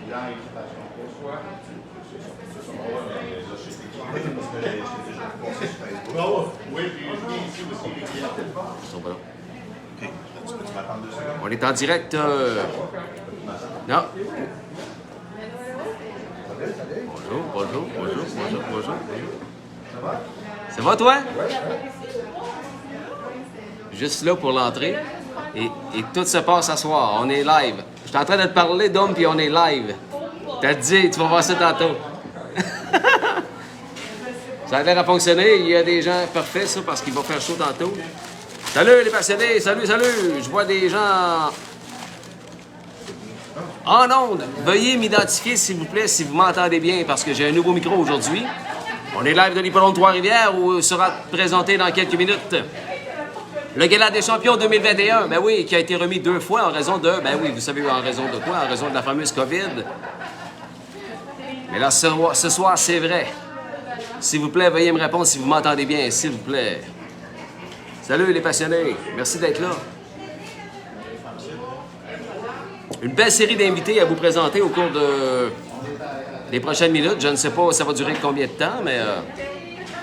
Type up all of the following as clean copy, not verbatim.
OK. Tu peux m'attendre 2 secondes? On est en direct. Non. Bonjour. Ça va, toi? Juste là pour l'entrée. Et tout se passe à soir. On est live. Je suis en train de te parler, Dom, puis on est live. T'as dit, tu vas voir ça tantôt. Ça a l'air à fonctionner. Il y a des gens parfaits, ça, parce qu'il va faire chaud tantôt. Salut, les passionnés. Salut. Je vois des gens en ondes. Veuillez m'identifier, s'il vous plaît, si vous m'entendez bien, parce que j'ai un nouveau micro aujourd'hui. On est live de l'Hippodrome Trois-Rivières, où sera présenté dans quelques minutes le Gala des champions 2021, ben oui, qui a été remis 2 fois en raison de... Ben oui, vous savez en raison de quoi? En raison de la fameuse COVID. Mais là, ce soir, c'est vrai. S'il vous plaît, veuillez me répondre si vous m'entendez bien, s'il vous plaît. Salut les passionnés, merci d'être là. Une belle série d'invités à vous présenter au cours des prochaines minutes. Je ne sais pas ça va durer combien de temps, mais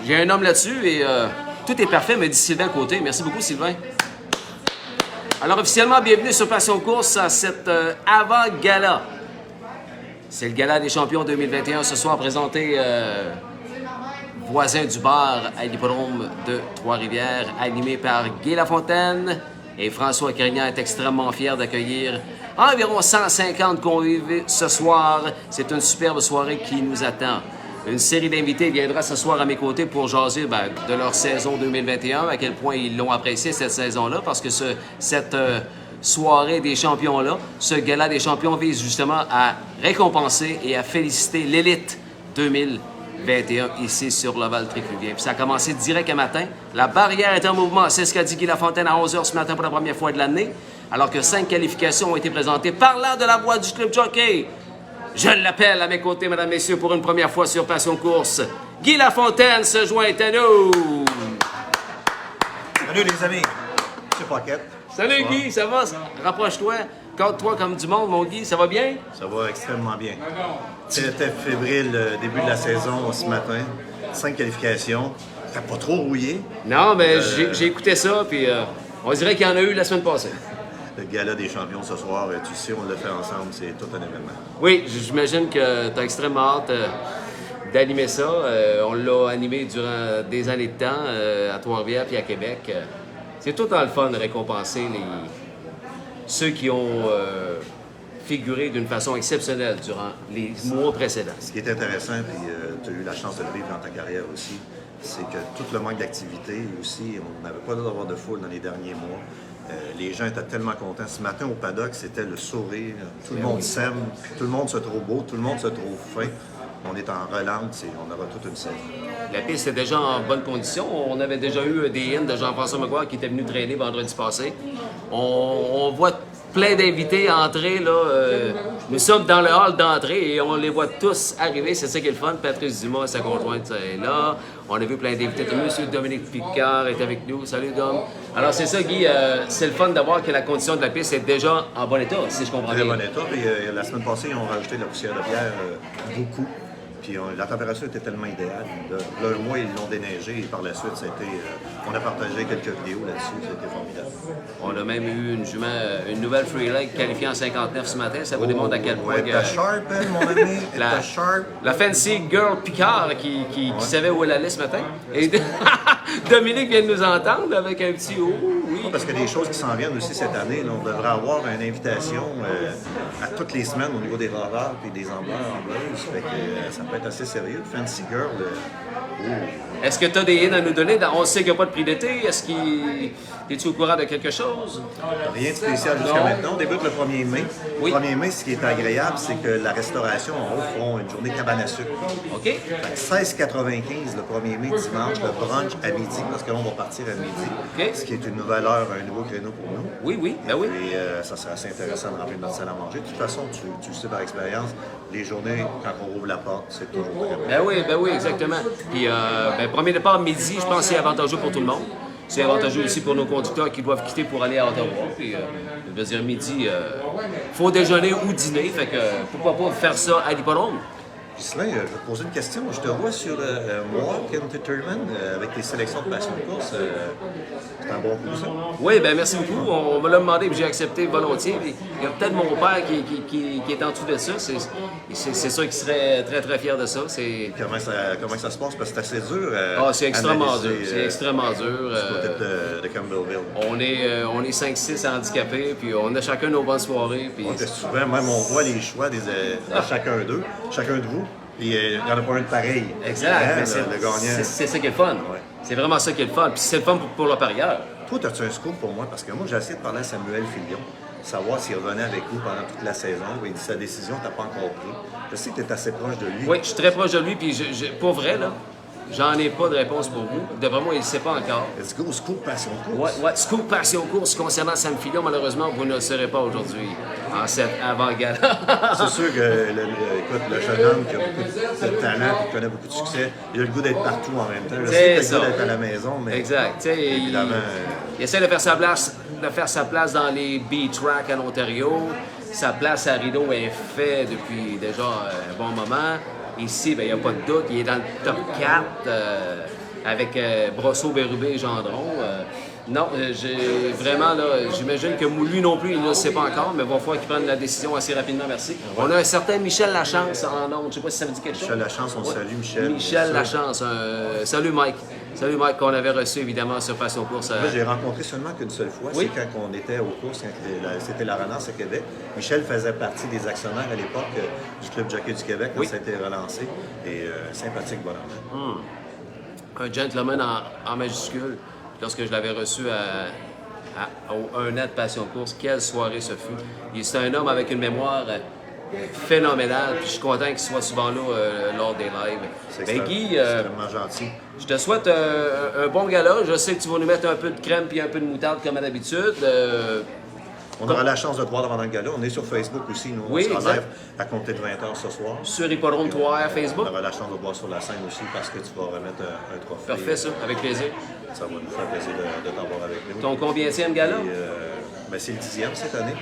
j'ai un homme là-dessus et... tout est parfait, me dit Sylvain Côté. Merci beaucoup, Sylvain. Alors, officiellement, bienvenue sur Passion Course à cet avant-gala. C'est le Gala des champions 2021 ce soir, présenté voisin du bar à l'Hippodrome de Trois-Rivières, animé par Guy Lafontaine. Et François Carignan est extrêmement fier d'accueillir environ 150 convives ce soir. C'est une superbe soirée qui nous attend. Une série d'invités viendra ce soir à mes côtés pour jaser de leur saison 2021, à quel point ils l'ont apprécié cette saison-là, parce que cette soirée des champions-là, ce gala des champions vise justement à récompenser et à féliciter l'élite 2021 ici sur l'Oval Trifluvien. Puis ça a commencé direct un matin. La barrière est en mouvement, c'est ce qu'a dit Guy Lafontaine à 11h ce matin pour la première fois de l'année, alors que 5 qualifications ont été présentées. Parlant de la voix du Club Jockey, je l'appelle à mes côtés, mesdames, messieurs, pour une première fois sur Passion Course. Guy Lafontaine se joint à nous. Salut les amis. C'est Paquette. Salut Guy, ça va? Rapproche-toi. Compte-toi comme du monde, mon Guy. Ça va bien? Ça va extrêmement bien. C'était fébrile début de la saison ce matin. 5 qualifications. T'as pas trop rouillé? Non, mais j'ai écouté ça, puis on dirait qu'il y en a eu la semaine passée. Le gala des champions ce soir, tu sais, on le fait ensemble, c'est tout un événement. Oui, j'imagine que tu as extrêmement hâte d'animer ça. On l'a animé durant des années de temps à Trois-Rivières puis à Québec. C'est tout dans le fun de récompenser ceux qui ont figuré d'une façon exceptionnelle durant les mois précédents. Ce qui est intéressant, puis tu as eu la chance de le vivre dans ta carrière aussi, c'est que tout le manque d'activité aussi, on n'avait pas d'avoir de foule dans les derniers mois. Les gens étaient tellement contents. Ce matin, au paddock, c'était le sourire. Tout le monde s'aime, tout le monde se trouve beau, tout le monde se trouve fin. On est en relance et on aura toute une saison. La piste est déjà en bonne condition. On avait déjà eu des hymnes de Jean-François Maguire qui était venu traîner vendredi passé. On voit plein d'invités entrer. Nous sommes dans le hall d'entrée et on les voit tous arriver. C'est ça qui est le fun. Patrice Dumas et sa conjointe est là. On a vu plein d'invités. Monsieur Dominique Picard est avec nous. Salut, Dom. Alors, c'est ça, Guy. C'est le fun d'avoir que la condition de la piste est déjà en bon état, si je comprends bien. Très bon état. Puis, la semaine passée, ils ont rajouté de la poussière de pierre beaucoup. Puis la température était tellement idéale. Là, un mois, ils l'ont déneigé et par la suite, on a partagé quelques vidéos là-dessus. C'était formidable. On a même eu une nouvelle Free Leg qualifiée en 59 ce matin. Ça vous démontre à quel point... Ouais, t'as sharp, hein, mon ami. T'as sharp. La fancy girl Picard qui savait où elle allait ce matin. Et Dominique vient de nous entendre avec un petit « oh, oui ». Parce que des choses qui s'en viennent aussi cette année, là, on devrait avoir une invitation à toutes les semaines au niveau des raveurs et des ambleuses. Fait que ça peut être assez sérieux. Fancy Girl. Est-ce que tu as des hits à nous donner? On sait qu'il n'y a pas de prix d'été. Es-tu au courant de quelque chose? Rien de spécial jusqu'à maintenant. On débute le 1er mai. Oui. Le 1er mai, ce qui est agréable, c'est que la restauration en haut feront une journée cabane à sucre. OK. 16,95 le 1er mai dimanche, le brunch à midi, parce que là, on va partir à midi. OK. Ce qui est une nouvelle heure, un nouveau créneau pour nous. Oui, ben oui. Et ça sera assez intéressant de remplir notre salle à manger. De toute façon, tu le sais par expérience, les journées, quand on ouvre la porte, c'est toujours très bon. Ben oui, exactement. Puis, premier départ midi, je pense que c'est avantageux pour tout le monde. c'est avantageux aussi pour nos conducteurs qui doivent quitter pour aller à Ottawa. Puis, je veux dire, midi, faut déjeuner ou dîner. Fait que pourquoi pas faire ça à l'hippodrome? Ghislain, je vais te poser une question. Je te vois sur Mohawk Entertainment avec tes sélections de passion de course. C'est un bon coup, ça? Oui, bien merci beaucoup. On me l'a demandé et j'ai accepté volontiers. Il y a peut-être mon père qui est en dessous de ça. C'est sûr qu'il serait très, très fier de ça. Comment ça se passe? Parce que c'est assez dur. C'est extrêmement dur. C'est extrêmement dur. Du côté de Campbellville. On est 5-6 handicapés, puis on a chacun nos bonnes soirées. Puis... souvent, même on voit les choix de chacun d'eux, chacun de vous. Puis il n'y en a pas un de pareil. Exact. Le gagnant. C'est ça qui est le fun. Ouais. C'est vraiment ça qui est le fun. Puis c'est le fun pour le parieur. Toi, as-tu un scoop pour moi? Parce que moi, j'ai essayé de parler à Samuel Filion, savoir s'il revenait avec nous pendant toute la saison. Il dit sa décision, tu n'as pas encore pris. Je sais que tu es assez proche de lui. Oui, je suis très proche de lui. Puis pour vrai, là, j'en ai pas de réponse pour vous. D'après moi, il ne sait pas encore. Let's go, scoop passion course. Ouais, scoop passion course concernant Sam Filion. Malheureusement, vous ne le saurez pas aujourd'hui en cette avant-gala. C'est sûr que le jeune homme qui a beaucoup de talent et qui connaît beaucoup de succès, il a le goût d'être partout en même temps. Je sais qu'il a le goût d'être à la maison, mais exact. évidemment... Il essaie de faire sa place dans les B-Tracks en Ontario. Sa place à Rideau est faite depuis déjà un bon moment. Ici, il n'y a pas de doute, il est dans le top 4 avec Brosseau, Bérubé et Gendron. Non, vraiment, là, j'imagine que lui non plus, il ne le sait pas encore, mais il va falloir qu'il prenne la décision assez rapidement, merci. On a un certain Michel Lachance en ondes, je ne sais pas si ça me dit quelque chose. Michel Lachance, on salue Michel. Michel Lachance, salut Mike. Salut Mike, qu'on avait reçu évidemment sur Passion Course. Moi, j'ai rencontré seulement qu'une seule fois, c'est quand on était aux courses, c'était la Relance à Québec. Michel faisait partie des actionnaires à l'époque du Club Jockey du Québec quand ça a été relancé. Et sympathique bonhomme. Un gentleman en majuscule. Lorsque je l'avais reçu au 1 an de Passion Course, quelle soirée ce fut. C'est un homme avec une mémoire phénoménale, puis je suis content qu'il soit souvent là lors des lives. C'est Guy, extrêmement gentil. je te souhaite un bon gala. Je sais que tu vas nous mettre un peu de crème puis un peu de moutarde comme d'habitude. On aura la chance de te voir devant le gala. On est sur Facebook aussi. Nous, on sera live à compter de 20h ce soir. Sur Hippodrome 3R Facebook. On aura la chance de te voir sur la scène aussi parce que tu vas remettre un trophée. Parfait, ça, avec plaisir. Ça va nous faire plaisir de t'avoir avec nous. Ton combienième gala? C'est le 10e cette année.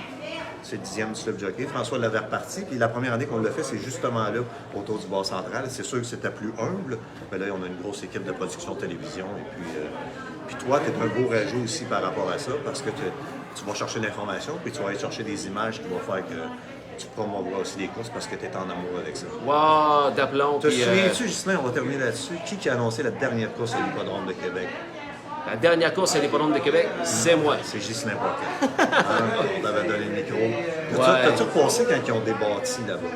C'est le 10e du Club Jockey. François l'avait reparti. Puis la première année qu'on l'a fait, c'est justement là, autour du bar central. C'est sûr que c'était plus humble. Mais là, on a une grosse équipe de production de télévision. Et puis toi, tu es un beau rajout aussi par rapport à ça parce que tu vas chercher l'information, puis tu vas aller chercher des images qui vont faire que tu promouveras aussi les courses parce que tu es en amour avec ça. Wow, d'aplomb. Te souviens-tu, Ghislain, on va terminer là-dessus, qui a annoncé la dernière course à l'Hippodrome de Québec? La dernière course à l'Hippodrome de Québec, c'est moi. C'est Ghislain Poquet. On t'avait donné le micro. T'as-tu repassé quand ils ont débattu là-bas?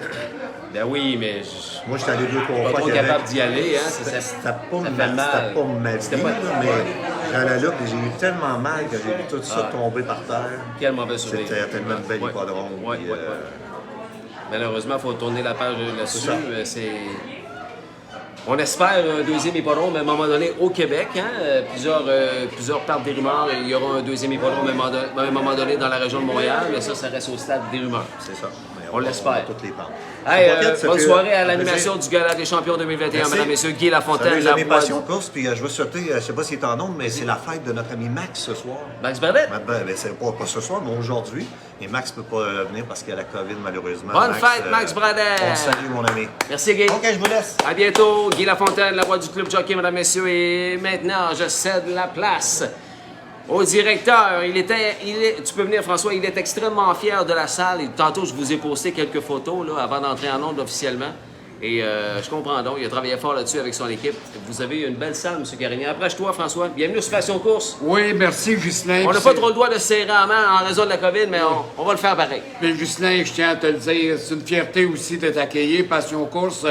Ben oui, mais... Moi, j'étais allé 2-3 fois. Pas trop capable d'y aller, hein? C'était pas ma vie, mais j'allais là, puis j'ai eu tellement mal que j'ai vu tout ça tomber par terre. Quel mauvais souvenir. C'était tellement de bel hippodrome. Malheureusement, il faut tourner la page là-dessus. On espère un deuxième hippodrome à un moment donné au Québec. Hein? Plusieurs partent des rumeurs. Il y aura un deuxième hippodrome à un moment donné dans la région de Montréal, mais ça reste au stade des rumeurs. C'est ça. On l'espère. Toutes les pentes. Hey, bonne soirée à l'animation du Gala des champions 2021, mesdames et messieurs. Guy Lafontaine, la Passion Course, puis je veux souhaiter, je ne sais pas s'il est en nombre, mais c'est la fête de notre ami Max ce soir. Max Bernett? C'est pas ce soir, mais aujourd'hui. Et Max ne peut pas venir parce qu'il y a la COVID, malheureusement. Bonne fête, Max Bernett! On salue, mon ami. Merci, Guy. OK, je vous laisse. À bientôt. Guy Lafontaine, la voix du Club Jockey, mesdames et messieurs. Et maintenant, je cède la place au directeur. Tu peux venir, François, il est extrêmement fier de la salle. Et tantôt, je vous ai posté quelques photos là, avant d'entrer en ondes officiellement. Et je comprends donc, il a travaillé fort là-dessus avec son équipe. Vous avez une belle salle, M. Carignan. Approche-toi, François. Bienvenue sur Passion Course. Oui, merci, Ghislain. On n'a pas trop le droit de se serrer la main en raison de la COVID, mais on va le faire pareil. Mais Ghislain, je tiens à te le dire, c'est une fierté aussi d'être accueilli. Passion Course,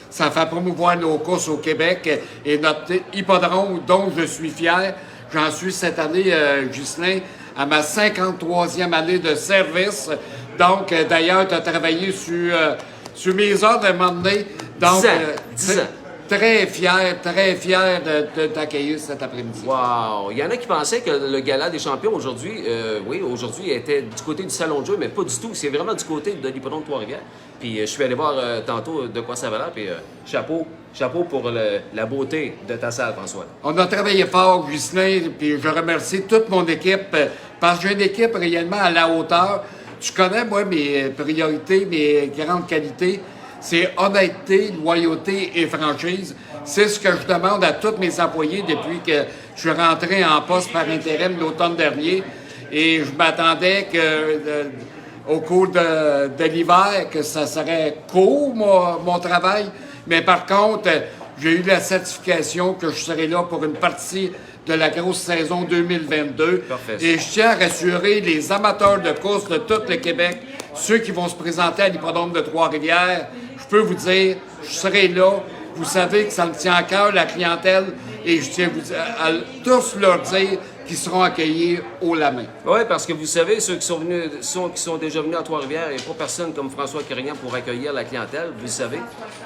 ça fait promouvoir nos courses au Québec et notre hippodrome dont je suis fier. J'en suis cette année, Ghislain, à ma 53e année de service. Donc, d'ailleurs, tu as travaillé sur mes ordres à un moment donné. Donc, 10 ans. très fier de t'accueillir cet après-midi. Wow! Il y en a qui pensaient que le gala des champions aujourd'hui, aujourd'hui était du côté du salon de jeu, mais pas du tout. C'est vraiment du côté de l'hippodrome de Trois-Rivières. Puis je suis allé voir tantôt de quoi ça va l'air, puis chapeau pour la beauté de ta salle, François. On a travaillé fort, Ghislain, puis je remercie toute mon équipe, parce que j'ai une équipe réellement à la hauteur. Tu connais, moi, mes priorités, mes grandes qualités. C'est honnêteté, loyauté et franchise. C'est ce que je demande à tous mes employés depuis que je suis rentré en poste par intérim l'automne dernier. Et je m'attendais que, au cours de l'hiver, que ça serait court, mon travail. Mais par contre, j'ai eu la certification que je serai là pour une partie de la grosse saison 2022. Parfait. Et je tiens à rassurer les amateurs de course de tout le Québec, ceux qui vont se présenter à l'hippodrome de Trois-Rivières. Je peux vous dire, je serai là. Vous savez que ça me tient à cœur, la clientèle, et je tiens à tous leur dire qu'ils seront accueillis haut la main. Oui, parce que vous savez, ceux qui sont déjà venus à Trois-Rivières, il n'y a pas personne comme François Carignan pour accueillir la clientèle. Vous le savez,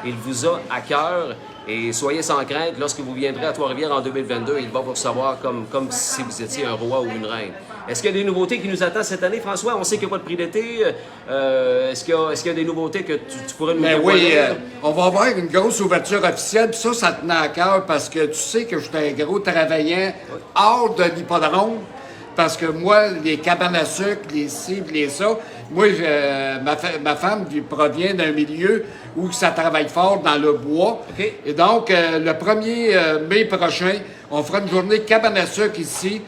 il vous a à cœur. Et soyez sans crainte, lorsque vous viendrez à Trois-Rivières en 2022, il va vous recevoir comme si vous étiez un roi ou une reine. Est-ce qu'il y a des nouveautés qui nous attendent cette année, François? On sait qu'il n'y a pas de prix d'été. Est-ce qu'il y a des nouveautés que tu pourrais nous dévoiler? Oui, on va avoir une grosse ouverture officielle. Puis ça tenait à cœur parce que tu sais que j'étais un gros travaillant hors de l'hippodrome. Parce que moi, les cabanes à sucre, les ci, les ça, moi, ma femme provient d'un milieu où ça travaille fort dans le bois. Okay. Et donc, le 1er mai prochain, on fera une journée cabane à sucre ici.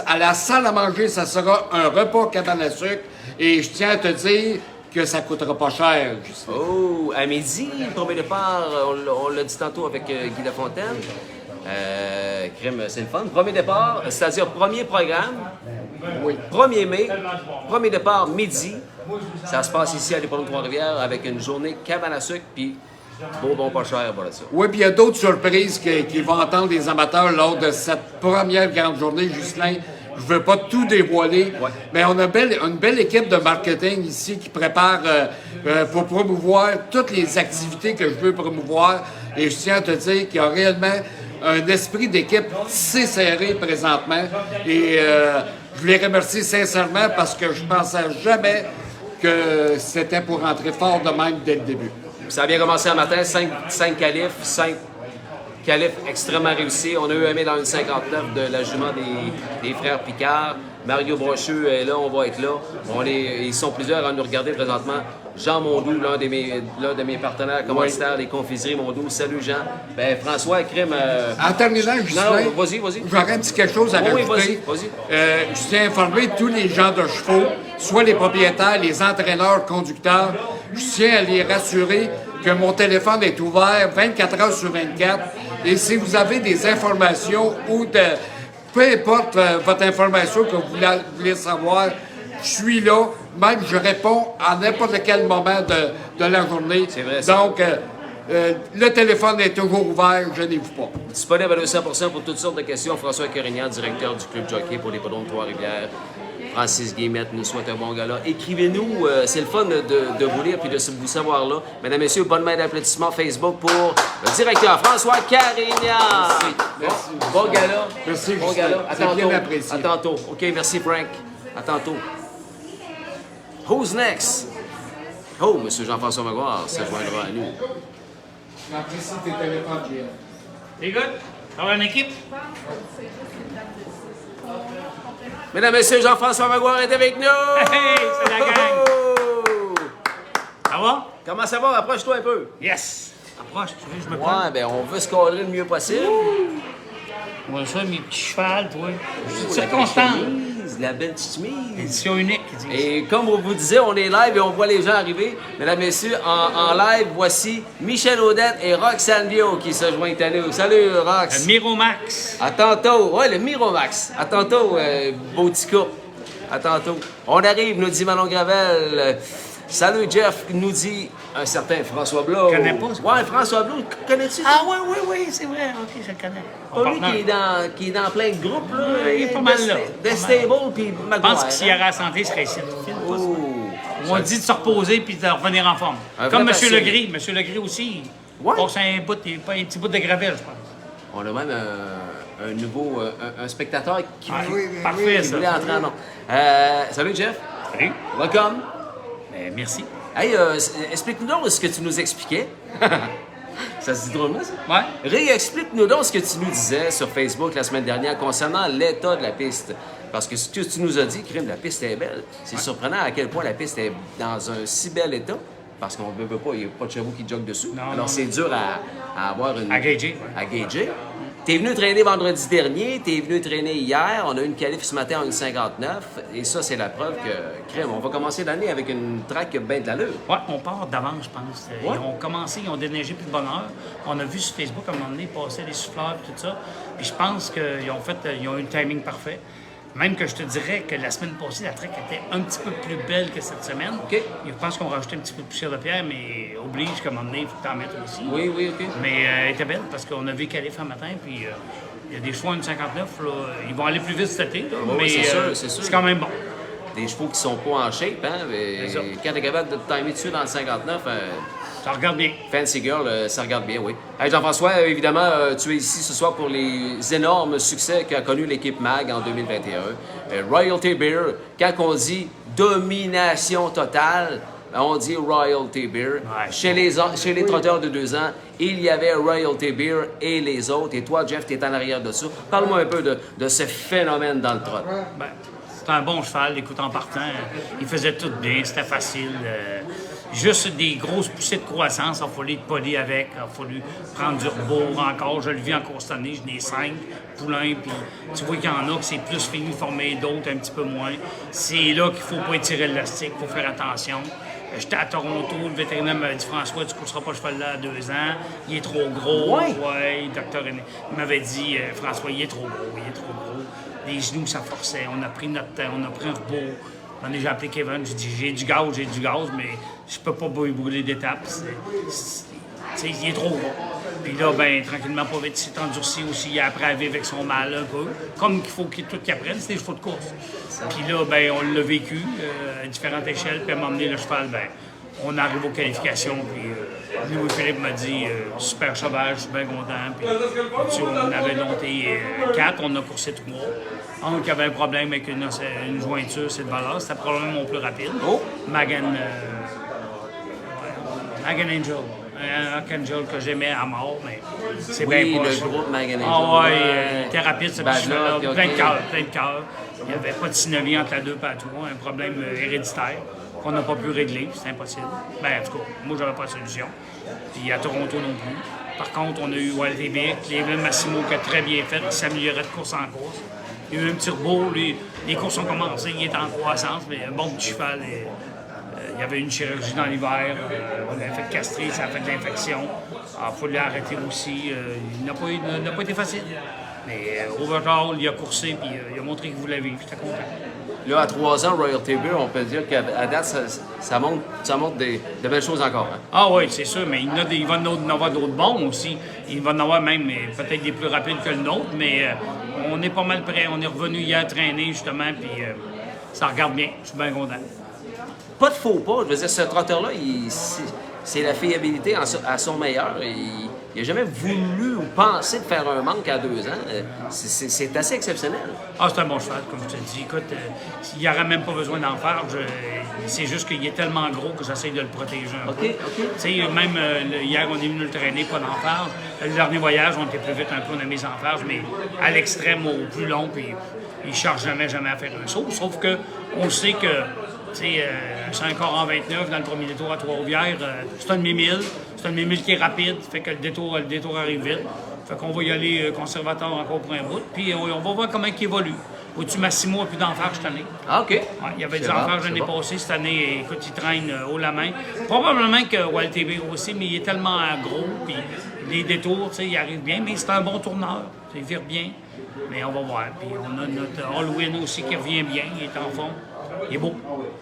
À la salle à manger, ça sera un repas cabane à sucre. Et je tiens à te dire que ça ne coûtera pas cher, Justin. Oh, à midi, le premier départ, on l'a dit tantôt avec Guy Lafontaine. Crime, c'est le fun. Premier départ, c'est-à-dire premier programme. Oui. 1er mai, premier départ midi. Ça se passe ici à l'hippodrome de Trois-Rivières avec une journée cabane à sucre, puis bon pas cher, voilà ça. Oui, puis il y a d'autres surprises qui vont attendre les amateurs lors de cette première grande journée, Justin. Je ne veux pas tout dévoiler, mais on a une belle équipe de marketing ici qui prépare pour promouvoir toutes les activités que je veux promouvoir. Et je tiens à te dire qu'il y a réellement un esprit d'équipe si serré présentement. Et je les remercie sincèrement parce que je ne pensais jamais que c'était pour rentrer fort de même dès le début. Ça a bien commencé un matin, 5 qualifs, 5 qualifs extrêmement réussis. On a eu aimé dans une 59 de la jument des frères Picard. Mario Brocheux est là, on va être là. Ils sont plusieurs à nous regarder présentement. Jean Mondou, l'un de mes partenaires commanditaires, les confiseries Mondou. Salut Jean. Ben, François, crime. En terminant, Justin, vas-y. J'aurais un petit quelque chose à rajouter. Oui, vas-y. Je tiens à informer tous les gens de chevaux, soit les propriétaires, les entraîneurs, conducteurs. Je tiens à les rassurer que mon téléphone est ouvert 24 heures sur 24. Et si vous avez des informations ou peu importe votre information que vous voulez savoir, je suis là. Même je réponds à n'importe quel moment de la journée. C'est vrai, ça. Donc, le téléphone est toujours ouvert, je n'ai pas. Disponible à 200% pour toutes sortes de questions. François Carignan, directeur du Club Jockey pour l'hippodrome de Trois-Rivières. Francis Guillemette nous souhaite un bon gala. Écrivez-nous, c'est le fun de vous lire et de vous savoir là. Mesdames, Messieurs, bonne main d'applaudissement Facebook pour le directeur François Carignan. Merci. Bon gala. Merci, bon Justin. gala. À C'est tantôt. bien apprécié. À tantôt. OK, merci Frank. À tantôt. Who's next? Oh, M. Jean-François Maguire se joindra à nous. J'apprécie tes téléphones, Gilles. C'est good? Ça va une équipe? Mesdames, Messieurs, Jean-François Maguire est avec nous! Hey, c'est la gang! Oh! Ça va? Comment ça va? Approche-toi un peu. Yes! Approche, tu veux que je me prenne? Ouais, ben on veut se cadrer le mieux possible. Moi, ça, mes petits chevals, toi. Je suis La circonstance. belle chemise, la belle petite chemise. Édition unique, ils disent. Et comme on vous disait, on est live et on voit les gens arriver. Mesdames, Messieurs, en live, voici Michel Audette et Roxane Bio qui se joignent à nous. Salut, Rox! Le Miromax. À tantôt. Ouais, le Miromax. À tantôt, beau petit couple. À tantôt. On arrive, nous dit Manon Gravel. Salut, Jeff, nous dit un certain François Blau. Je connais pas, ça. Ouais, François Blau, connais-tu? Ah oui, c'est vrai. OK, je le connais. Mon Pas lui partenaire. qui est dans plein de groupes, là. Il est pas mal là. The Stable, puis Je Maguire. pense que s'il y aura la santé, il serait ici. Oh. On dit de se reposer puis de revenir en forme. Un Comme vrai M. passionné. Legris. M. Legris aussi, Ouais. Passe un petit bout de gravel, je pense. On a même un nouveau un spectateur qui, Ah, qui parfait, ça. voulait entrer en nom. Salut, Jeff. Salut. Welcome. Ben, merci. Hey, explique-nous donc ce que tu nous expliquais. Ça se dit drôlement, ça? Ouais. Réexplique-nous donc ce que tu nous disais sur Facebook la semaine dernière concernant l'état de la piste. Parce que ce que tu nous as dit, Crime, la piste est belle. C'est surprenant à quel point la piste est dans un si bel état. Parce qu'on ne veut pas, il n'y a pas de chevaux qui joguent dessus. Non, Alors non, c'est dur à avoir une... À gager, ouais. À gager. T'es venu traîner vendredi dernier, t'es venu traîner hier, on a eu une qualif ce matin en 1,59 et ça, c'est la preuve que, crème, on va commencer l'année avec une track qui a bien de l'allure. Ouais, on part d'avance, je pense. Ouais. Ils ont commencé, ils ont déneigé plus de bonne heure. On a vu sur Facebook à un moment donné passer les souffleurs et tout ça. Puis je pense qu'ils ont eu le timing parfait. Même que je te dirais que la semaine passée, la track était un petit peu plus belle que cette semaine. OK. Je pense qu'on rajoutait un petit peu de poussière de pierre, mais oblige qu'à un moment donné, il faut que tu en mettes aussi. Oui, oui, OK. Mais elle était belle parce qu'on a vu qualif un matin, puis il y a des chevaux en 59, là, ils vont aller plus vite cet été, là, Oui, mais c'est sûr, c'est sûr. c'est quand même bon. Des chevaux qui sont pas en shape, hein? Mais C'est ça. quand t'es capable de te timer dessus dans le 59, Ça regarde bien. Fancy Girl, ça regarde bien, oui. Hey, Jean-François, évidemment, tu es ici ce soir pour les énormes succès qu'a connu l'équipe MAG en 2021. Royalty Beer, quand on dit domination totale, on dit Royalty Beer. Ouais. Chez les trotteurs de 2 ans, il y avait Royalty Beer et les autres. Et toi, Jeff, tu es en arrière de ça. Parle-moi un peu de ce phénomène dans le trot. Ben, c'est un bon cheval, écoute, en partant, il faisait tout bien, c'était facile. Juste des grosses poussées de croissance, il a fallu être poli avec, il a fallu prendre du rebours encore. Je le vis encore cette année, j'en ai 5 poulains, puis tu vois qu'il y en a que c'est plus fini formé, d'autres un petit peu moins. C'est là qu'il ne faut pas étirer l'élastique, il faut faire attention. J'étais à Toronto, le vétérinaire m'a dit « François, tu ne courseras pas ce cheval-là à 2 ans, il est trop gros. » Ouais. Ouais, le docteur il m'avait dit « François, il est trop gros, il est trop gros. » Les genoux, ça forçait, on a pris notre temps, on a pris un rebours. J'ai appelé Kevin, j'ai dit j'ai du gaz, mais je peux pas brûler d'étapes. Il est trop gros. Puis là, ben, tranquillement, pas vite, il s'est endurci aussi, il a appris à vivre avec son mal un peu. Comme qu'il faut qu'il apprenne, c'est des chevaux de course. Puis là, ben, on l'a vécu à différentes échelles, puis à m'emmener le cheval, ben, on arrive aux qualifications, puis Louis-Philippe m'a dit super cheval, je suis bien content. Puis on avait dompté 4, on a coursé 3. Un qui avait un problème avec une jointure, c'est de valeur, c'était probablement mon plus rapide. Oh! Magan Angel. Angel que j'aimais à mort, mais c'est Oui, bien le poche. groupe Magan Angel. Ah ouais, il était rapide ce Bad petit cheval-là, luck, plein ok. de cœur. Il n'y avait pas de synovie entre la 2 et la 3, un problème héréditaire qu'on n'a pas pu régler, c'est impossible. Ben, en tout cas, moi, j'avais pas de solution. Puis à Toronto non plus. Par contre, on a eu Walter Bick, Cleveland Massimo qui a très bien fait, qui s'améliorait de course en course. Il y a eu un petit rebond, les courses ont commencé, il est en croissance, mais un bon petit cheval. Il y avait une chirurgie dans l'hiver, on l'avait fait castrer, ça a fait de l'infection. Il faut l'arrêter aussi. Il n'a pas été facile. Mais overall, il a coursé puis il a montré qu'il voulait vivre. J'étais content. Là, à 3 ans, Royalty Beer, on peut dire qu'à date, ça montre de belles choses encore. Hein? Ah oui, c'est sûr, mais il va en avoir d'autres bons aussi. Il va en avoir même peut-être des plus rapides que le nôtre, mais on est pas mal prêt. On est revenu hier traîner justement, puis ça regarde bien. Je suis bien content. Pas de faux pas. Je veux dire, ce trotteur-là, c'est la fiabilité à son meilleur. Il n'a jamais voulu ou pensé de faire un manque à 2 ans. C'est assez exceptionnel. Ah, c'est un bon cheval, comme je te dis. Écoute, il n'y aurait même pas besoin d'en faire. C'est juste qu'il est tellement gros que j'essaie de le protéger un peu. OK. Tu sais, même hier, on est venu le traîner, pas d'enfarge. Le dernier voyage, on était plus vite un peu, on a mis en farge, mais à l'extrême, au plus long, puis il ne charge jamais à faire un saut. Sauf que on sait que, tu sais, c'est un corps en 29 dans le premier détour à Trois-Rivières. C'est un demi-mille. C'est un demi-mille qui est rapide, fait que le détour arrive vite. Fait qu'on va y aller conservateur encore pour un bout. Puis on va voir comment il évolue. Au-dessus, Massimo n'a plus d'enfarge cette année. Ah, OK. Ouais, il y avait des enfarges l'année passée. Cette année, écoute, il traîne haut la main. Probablement que Walter Beer aussi, mais il est tellement gros. Puis les détours, tu sais, il arrive bien. Mais c'est un bon tourneur. Il vire bien. Mais on va voir. Puis on a notre Halloween aussi qui revient bien. Il est en fond. Il est beau.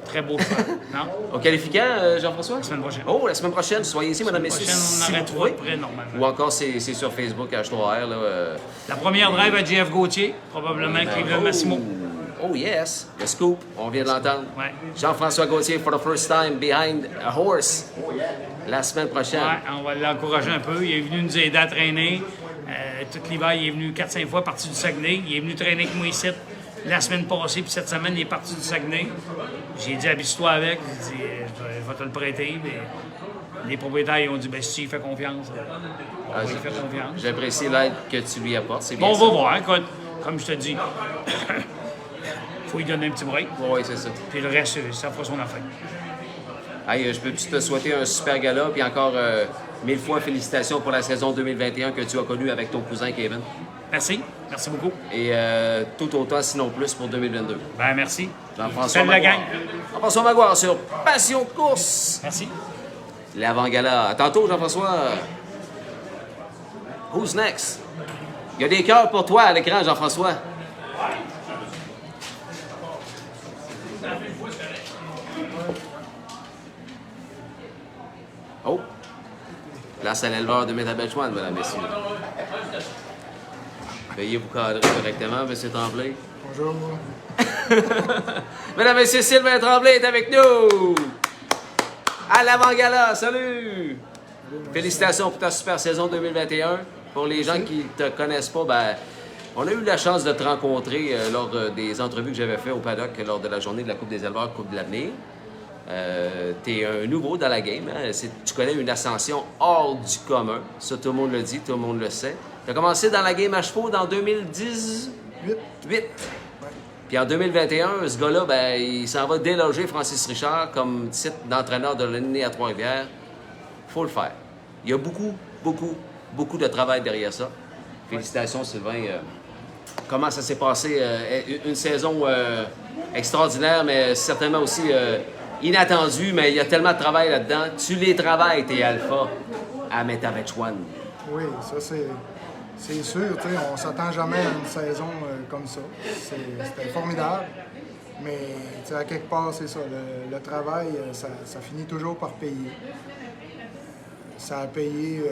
Très beau cheval. Non? Au qualifiant, Jean-François? La semaine prochaine. Oh, la semaine prochaine, soyez ici, madame, messieurs. Prochaine, on si arrête vous pouvez. près, normalement. Ou encore, c'est sur Facebook, H3R. Là, La première drive à JF Gauthier, probablement Cleveland Massimo. Oh yes, le scoop, on vient de l'entendre. Ouais. Jean-François Gauthier for the first time behind a horse. la semaine prochaine. Ouais, on va l'encourager un peu. Il est venu nous aider à traîner. Tout l'hiver, il est venu 4-5 fois parti du Saguenay. Il est venu traîner avec moi ici la semaine passée, puis cette semaine, il est parti du Saguenay. J'ai dit, habille-toi avec. J'ai dit, je vais te le prêter. Mais les propriétaires, ils ont dit, ben si tu lui fais confiance, on va lui faire confiance. J'apprécie l'aide que tu lui apportes. C'est bien Bon, on ça. va voir. Écoute, comme je te dis, faut lui donner un petit break. Oui, c'est ça. Puis le reste, ça fera son affaire. Hey, je peux-tu te souhaiter un super gala, puis encore 1000 fois félicitations pour la saison 2021 que tu as connue avec ton cousin Kevin. Merci. Merci beaucoup. Et tout autant, sinon plus, pour 2022. Ben, merci. Jean-François Salut la Magoire. gang. Jean-François Magoire sur Passion de course. Merci. L'avant-gala. À tantôt, Jean-François. Who's next? Il y a des cœurs pour toi à l'écran, Jean-François. Oh! Place à l'éleveur de Métabetchouane, mesdames, messieurs. Veuillez vous cadrer correctement, M. Tremblay. Bonjour. Mesdames, messieurs, Sylvain Tremblay est avec nous! À l'avant-gala, salut! Félicitations pour ta super saison 2021. Pour les gens qui ne te connaissent pas, ben, on a eu la chance de te rencontrer lors des entrevues que j'avais faites au paddock lors de la journée de la Coupe des éleveurs, Coupe de l'avenir. Tu es un nouveau dans la game. Hein? Tu connais une ascension hors du commun. Ça, tout le monde le dit, tout le monde le sait. Tu as commencé dans la game à chevaux dans 2018. Puis en 2021, ce gars-là, ben, il s'en va déloger Francis Richard comme titre d'entraîneur de l'année à Trois-Rivières. Faut le faire. Il y a beaucoup de travail derrière ça. Félicitations, Sylvain. Comment ça s'est passé? Une saison extraordinaire, mais certainement aussi inattendue, mais il y a tellement de travail là-dedans. Tu les travailles, tes alphas, à Métabetchouane. Oui, ça c'est sûr. On ne s'attend jamais à une saison comme ça. C'était formidable. Mais à quelque part, c'est ça. Le travail, ça finit toujours par payer. Ça a payé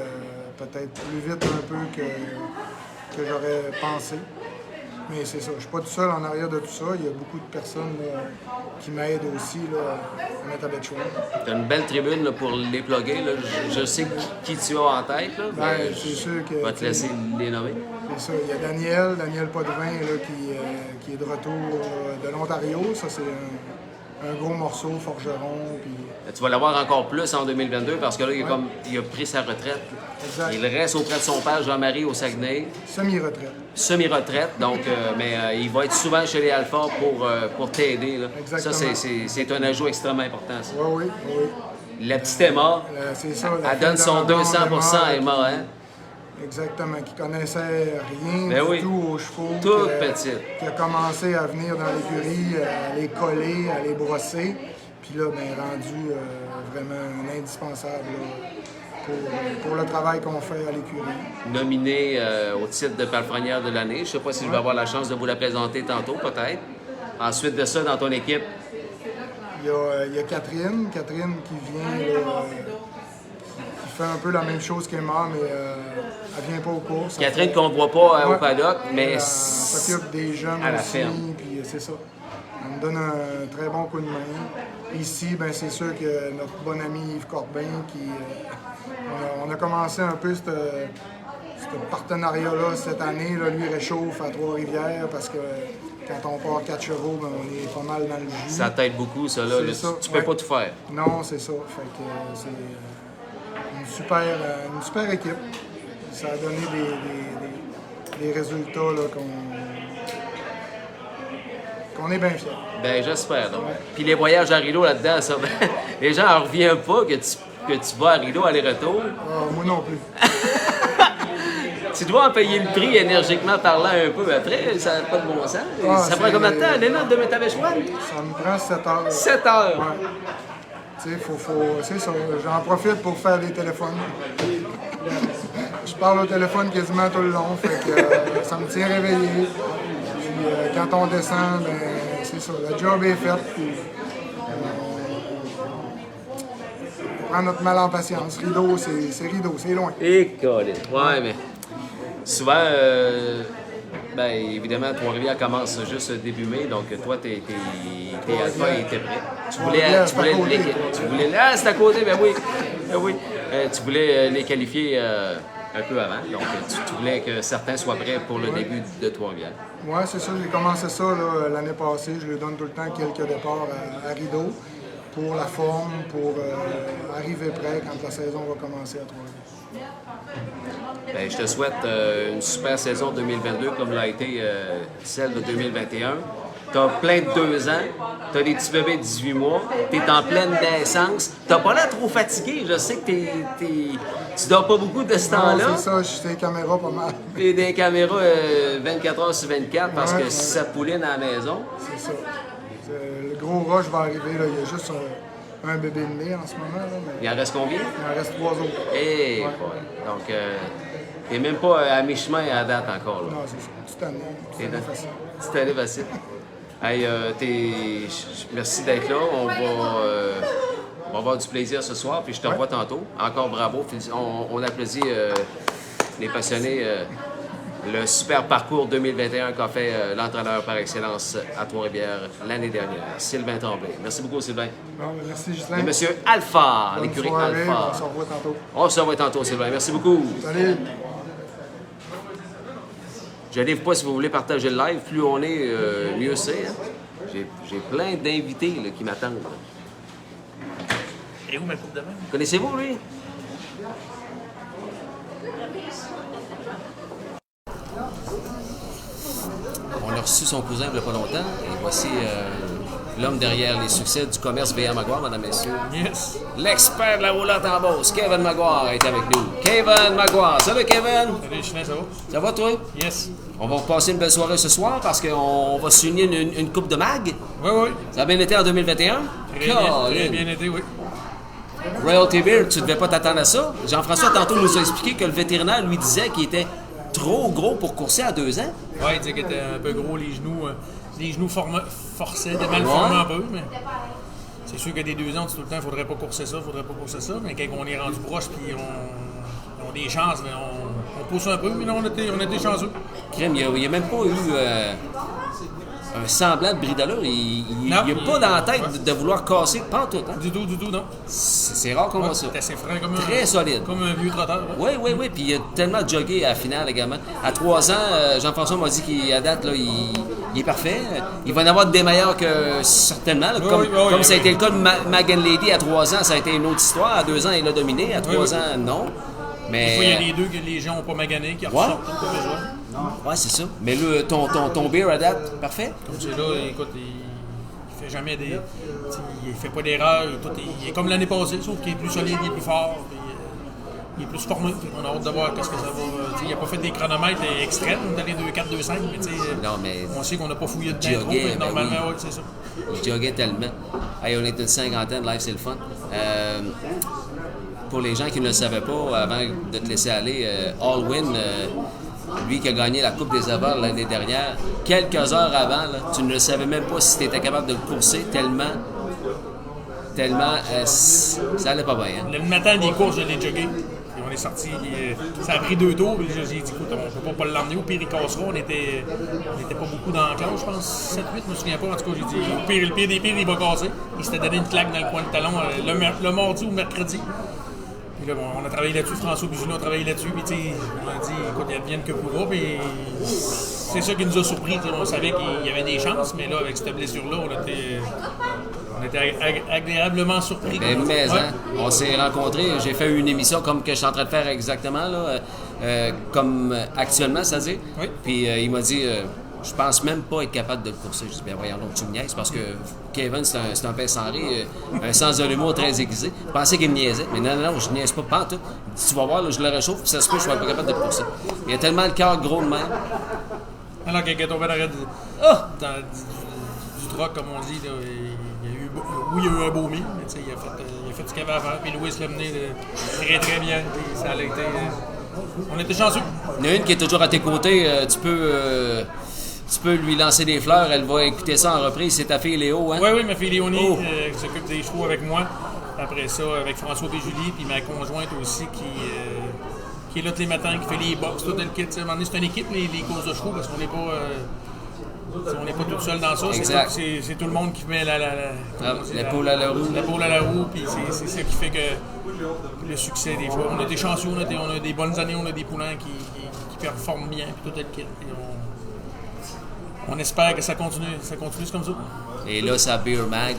peut-être plus vite un peu que j'aurais pensé. Mais c'est ça, je ne suis pas tout seul en arrière de tout ça. Il y a beaucoup de personnes qui m'aident aussi là, à Métabetchouane. Tu as une belle tribune là, pour les plugger. Là. Je sais qui tu as en tête. Là, Ben, c'est sûr que. Je vais te laisser les nommer. C'est ça. Il y a Daniel Potvin là, qui est de retour de l'Ontario. Ça, c'est un gros morceau, forgeron. Puis... Tu vas l'avoir encore plus en 2022 parce que là, il a pris sa retraite. Exact. Il reste auprès de son père, Jean-Marie, au Saguenay. Semi-retraite. Semi-retraite, donc, mais il va être souvent chez les Alphas pour t'aider. Là. Exactement. Ça, c'est un ajout extrêmement important. Ça. Oui. La petite Emma, C'est ça. elle donne son 200% à Emma, hein? Exactement, qui connaissait rien Ben du oui. tout aux chevaux. Toute qui petite. Qui a commencé à venir dans l'écurie, à les coller, à les brosser. Puis là, ben, rendu vraiment un indispensable là, pour le travail qu'on fait à l'écurie. Nominé au titre de palefrenière de l'année. Je ne sais pas si je vais avoir la chance de vous la présenter tantôt, peut-être. Ensuite de ça, dans ton équipe, Il y a Catherine qui vient, là, qui fait un peu la même chose qu'Emma, mais elle vient pas aux courses. Catherine qu'on ne voit pas Ouais. au paddock, mais Elle s'occupe des jeunes à la aussi, ferme. puis c'est ça. Elle me donne un très bon coup de main. Ici, ben, c'est sûr que notre bon ami Yves Corbin, on a commencé un peu ce partenariat-là cette année. Là, lui réchauffe à Trois-Rivières parce que quand on part 4 chevaux, ben, on est pas mal dans le jus. ça t'aide beaucoup, ça. Là. C'est Là, ça, tu peux ouais. pas tout faire. Non, c'est ça. Fait que c'est une super équipe. Ça a donné des résultats là, qu'on est bien fiers. Ben, j'espère. Donc. Puis les voyages à Rideau là-dedans, ça, ben, les gens n'en reviennent pas que tu vas à Rideau aller-retour. Ah, moi non plus. Tu dois en payer le prix énergiquement parlant un peu après, ça n'a pas de bon sens. Ah, ça prend combien de temps, les notes de Métabetchouane? Ça me prend 7 heures. 7 heures. Ouais. Tu sais, c'est ça. J'en profite pour faire des téléphones. Je parle au téléphone quasiment tout le long, fait que ça me tient réveillé. Puis quand on descend, ben, c'est ça. Le job est fait. Puis, on prend notre mal en patience. Rideau, c'est Rideau, c'est loin. Et Colin. Ouais, mais souvent, Ben, évidemment, Trois-Rivières commence juste début mai, donc toi, tes alphas étaient prêts. Tu voulais ah, c'est à côté, ben oui. Ben oui. Tu voulais les qualifier un peu avant, donc tu voulais que certains soient prêts pour le début de Trois-Rivières. Oui, c'est ça. J'ai commencé ça l'année passée. Je lui donne tout le temps quelques départs à Rideau pour la forme, pour arriver prêt quand la saison va commencer à Trois-Rivières. Ben, je te souhaite une super saison 2022 comme l'a été celle de 2021. Tu as plein de 2 ans, tu as des petits bébés de 18 mois, tu es en pleine naissance. Tu n'as pas l'air trop fatigué. Je sais que tu dors pas beaucoup de ce temps-là. C'est ça, je suis des caméras pas mal. Tu es des caméras 24 heures sur 24 parce que ça pouline à la maison. C'est ça. Le gros rush va arriver. Là. Il y a juste un bébé de mai en ce moment. Là, mais Il en reste combien? il en reste 3 autres. Eh, donc, tu n'es même pas à mi-chemin à date encore. Là. Non, c'est ça. Petite année. Petite année facile. Petite année facile. Hey, merci d'être là. On va avoir du plaisir ce soir, puis je te revois tantôt. Encore bravo. On applaudit les passionnés. Le super parcours 2021 qu'a fait l'entraîneur par excellence à Trois-Rivières l'année dernière, Sylvain Tremblay. Merci beaucoup, Sylvain. Bon, merci, Justin. Et monsieur Alpha, Bonne l'écurie soirée, Alpha. on se revoit tantôt. On se revoit tantôt, Sylvain. Merci beaucoup. Salut. Je ne pas si vous voulez partager le live. Plus on est, mieux c'est. Hein? J'ai plein d'invités là, qui m'attendent. Et où ma coupe de main? Connaissez-vous, lui? On a reçu son cousin il n'y a pas longtemps. Et voici l'homme derrière les succès du commerce V.A. Maguire, mesdames et messieurs. Yes. L'expert de la roulotte en Beauce, Kevin Maguire, est avec nous. Kevin Maguire. Salut, Kevin. Salut, Justin, ça va? Ça va, toi? Yes. On va passer une belle soirée ce soir parce qu'on va signer une coupe de mag. Oui, oui. Ça a bien été en 2021? Très bien été, oui. Royalty Beer, tu devais pas t'attendre à ça. Jean-François, tantôt, nous a expliqué que le vétérinaire lui disait qu'il était trop gros pour courser à 2 ans. Oui, il disait qu'il était un peu gros, les genoux forçaient, étaient mal formés un peu, mais c'est sûr que des 2 ans, tout le temps, il faudrait pas courser ça, mais quand on est rendu proche, puis on a des chances, mais on pousse un peu, mais là, on était chanceux. Crème, il n'y a même pas eu un semblant de bris d'allure. Il n'y a pas dans la tête de vouloir casser pantoute. Hein? Du tout, non. C'est rare qu'on voit ça. C'est assez franc, Très solide. Comme un vieux trotteur. Ouais. Oui. Puis il a tellement jogué à la finale également. À 3 ans, Jean-François m'a dit qu'à date, là, il est parfait. Il va en avoir des meilleurs que certainement. Là, comme ça a été le cas de Magan Lady à 3 ans, ça a été une autre histoire. À 2 ans, il a dominé. À 3 ans, non. Mais... Des fois, il y a les deux que les gens n'ont pas magané, qui ressortent tout le jour. Ouais, c'est ça. Mais là, ton beer à date, parfait. Comme c'est là, écoute, il fait jamais des. Il fait pas d'erreur. Il est comme l'année passée, sauf qu'il est plus solide, il est plus fort. Puis, il est plus formé. On a hâte de voir qu'est-ce que ça va. Il n'a pas fait des chronomètres extrêmes, dans les 2-4, 2-5, mais on sait qu'on n'a pas fouillé de temps trop, mais normalement, oui, c'est ça. Il joguait tellement. Hey, on est une cinquantaine, live, c'est le fun. Pour les gens qui ne le savaient pas, avant de te laisser aller, All-Win, lui qui a gagné la Coupe des Avars l'année dernière, quelques heures avant, là, tu ne savais même pas si tu étais capable de le courser tellement ça allait pas bien. Hein? Le matin des courses, je l'ai jogué. Et on est sorti, ça a pris 2 tours. J'ai dit, écoute, on ne peut pas l'emmener. Au pire, il cassera. On était pas beaucoup dans la classe, je pense, 7-8, je me souviens pas. En tout cas, j'ai dit, le pire des pires, il va casser. Il s'était donné une claque dans le coin de talon le mardi ou le mercredi. Puis là, on a travaillé là-dessus, François Bujulin a travaillé là-dessus, puis on a dit, écoute, il advienne que pourra, puis c'est ça qui nous a surpris. On savait qu'il y avait des chances, mais là, avec cette blessure-là, on était agréablement surpris. Mais hein, on s'est rencontrés, j'ai fait une émission comme que je suis en train de faire exactement, là, comme actuellement, c'est-à-dire. Oui. Puis il m'a dit... je pense même pas être capable de le courser. Je dis, bien voyons donc, tu me niaises, parce que Kevin, c'est un pince sans rire, un sens de l'humour très aiguisé. Je pensais qu'il me niaisait, mais non, je niaise pas pantoute. Il dit, tu vas voir, là, je le réchauffe, puis ça se peut, je ne suis pas capable de le courser. Il a tellement le cœur gros de même. Alors, quelqu'un est tombé dans du troc, comme on dit, là, il y a eu un beau mille, mais il a fait ce qu'il avait à faire, puis Louis l'a mené très très bien, puis ça a été... on était chanceux. Il y en a une qui est toujours à tes côtés, tu peux lui lancer des fleurs, elle va écouter ça en reprise. C'est ta fille Léo, hein? Oui, ma fille Léonie qui s'occupe des chevaux avec moi. Après ça, avec François et Julie, puis ma conjointe aussi qui qui est là tous les matins, qui fait les box, tout le kit. À un moment donné, c'est une équipe, les courses de chevaux, parce qu'on n'est pas... on n'est pas tout seul dans ça, c'est tout le monde qui met l'épaule à la roue. L'épaule à la roue, puis c'est ça qui fait que le succès des fois. On a des chanceux, on a des bonnes années, on a des poulains qui performent bien, puis tout le kit. On espère que ça continue comme ça. Et là, sa Beer Mag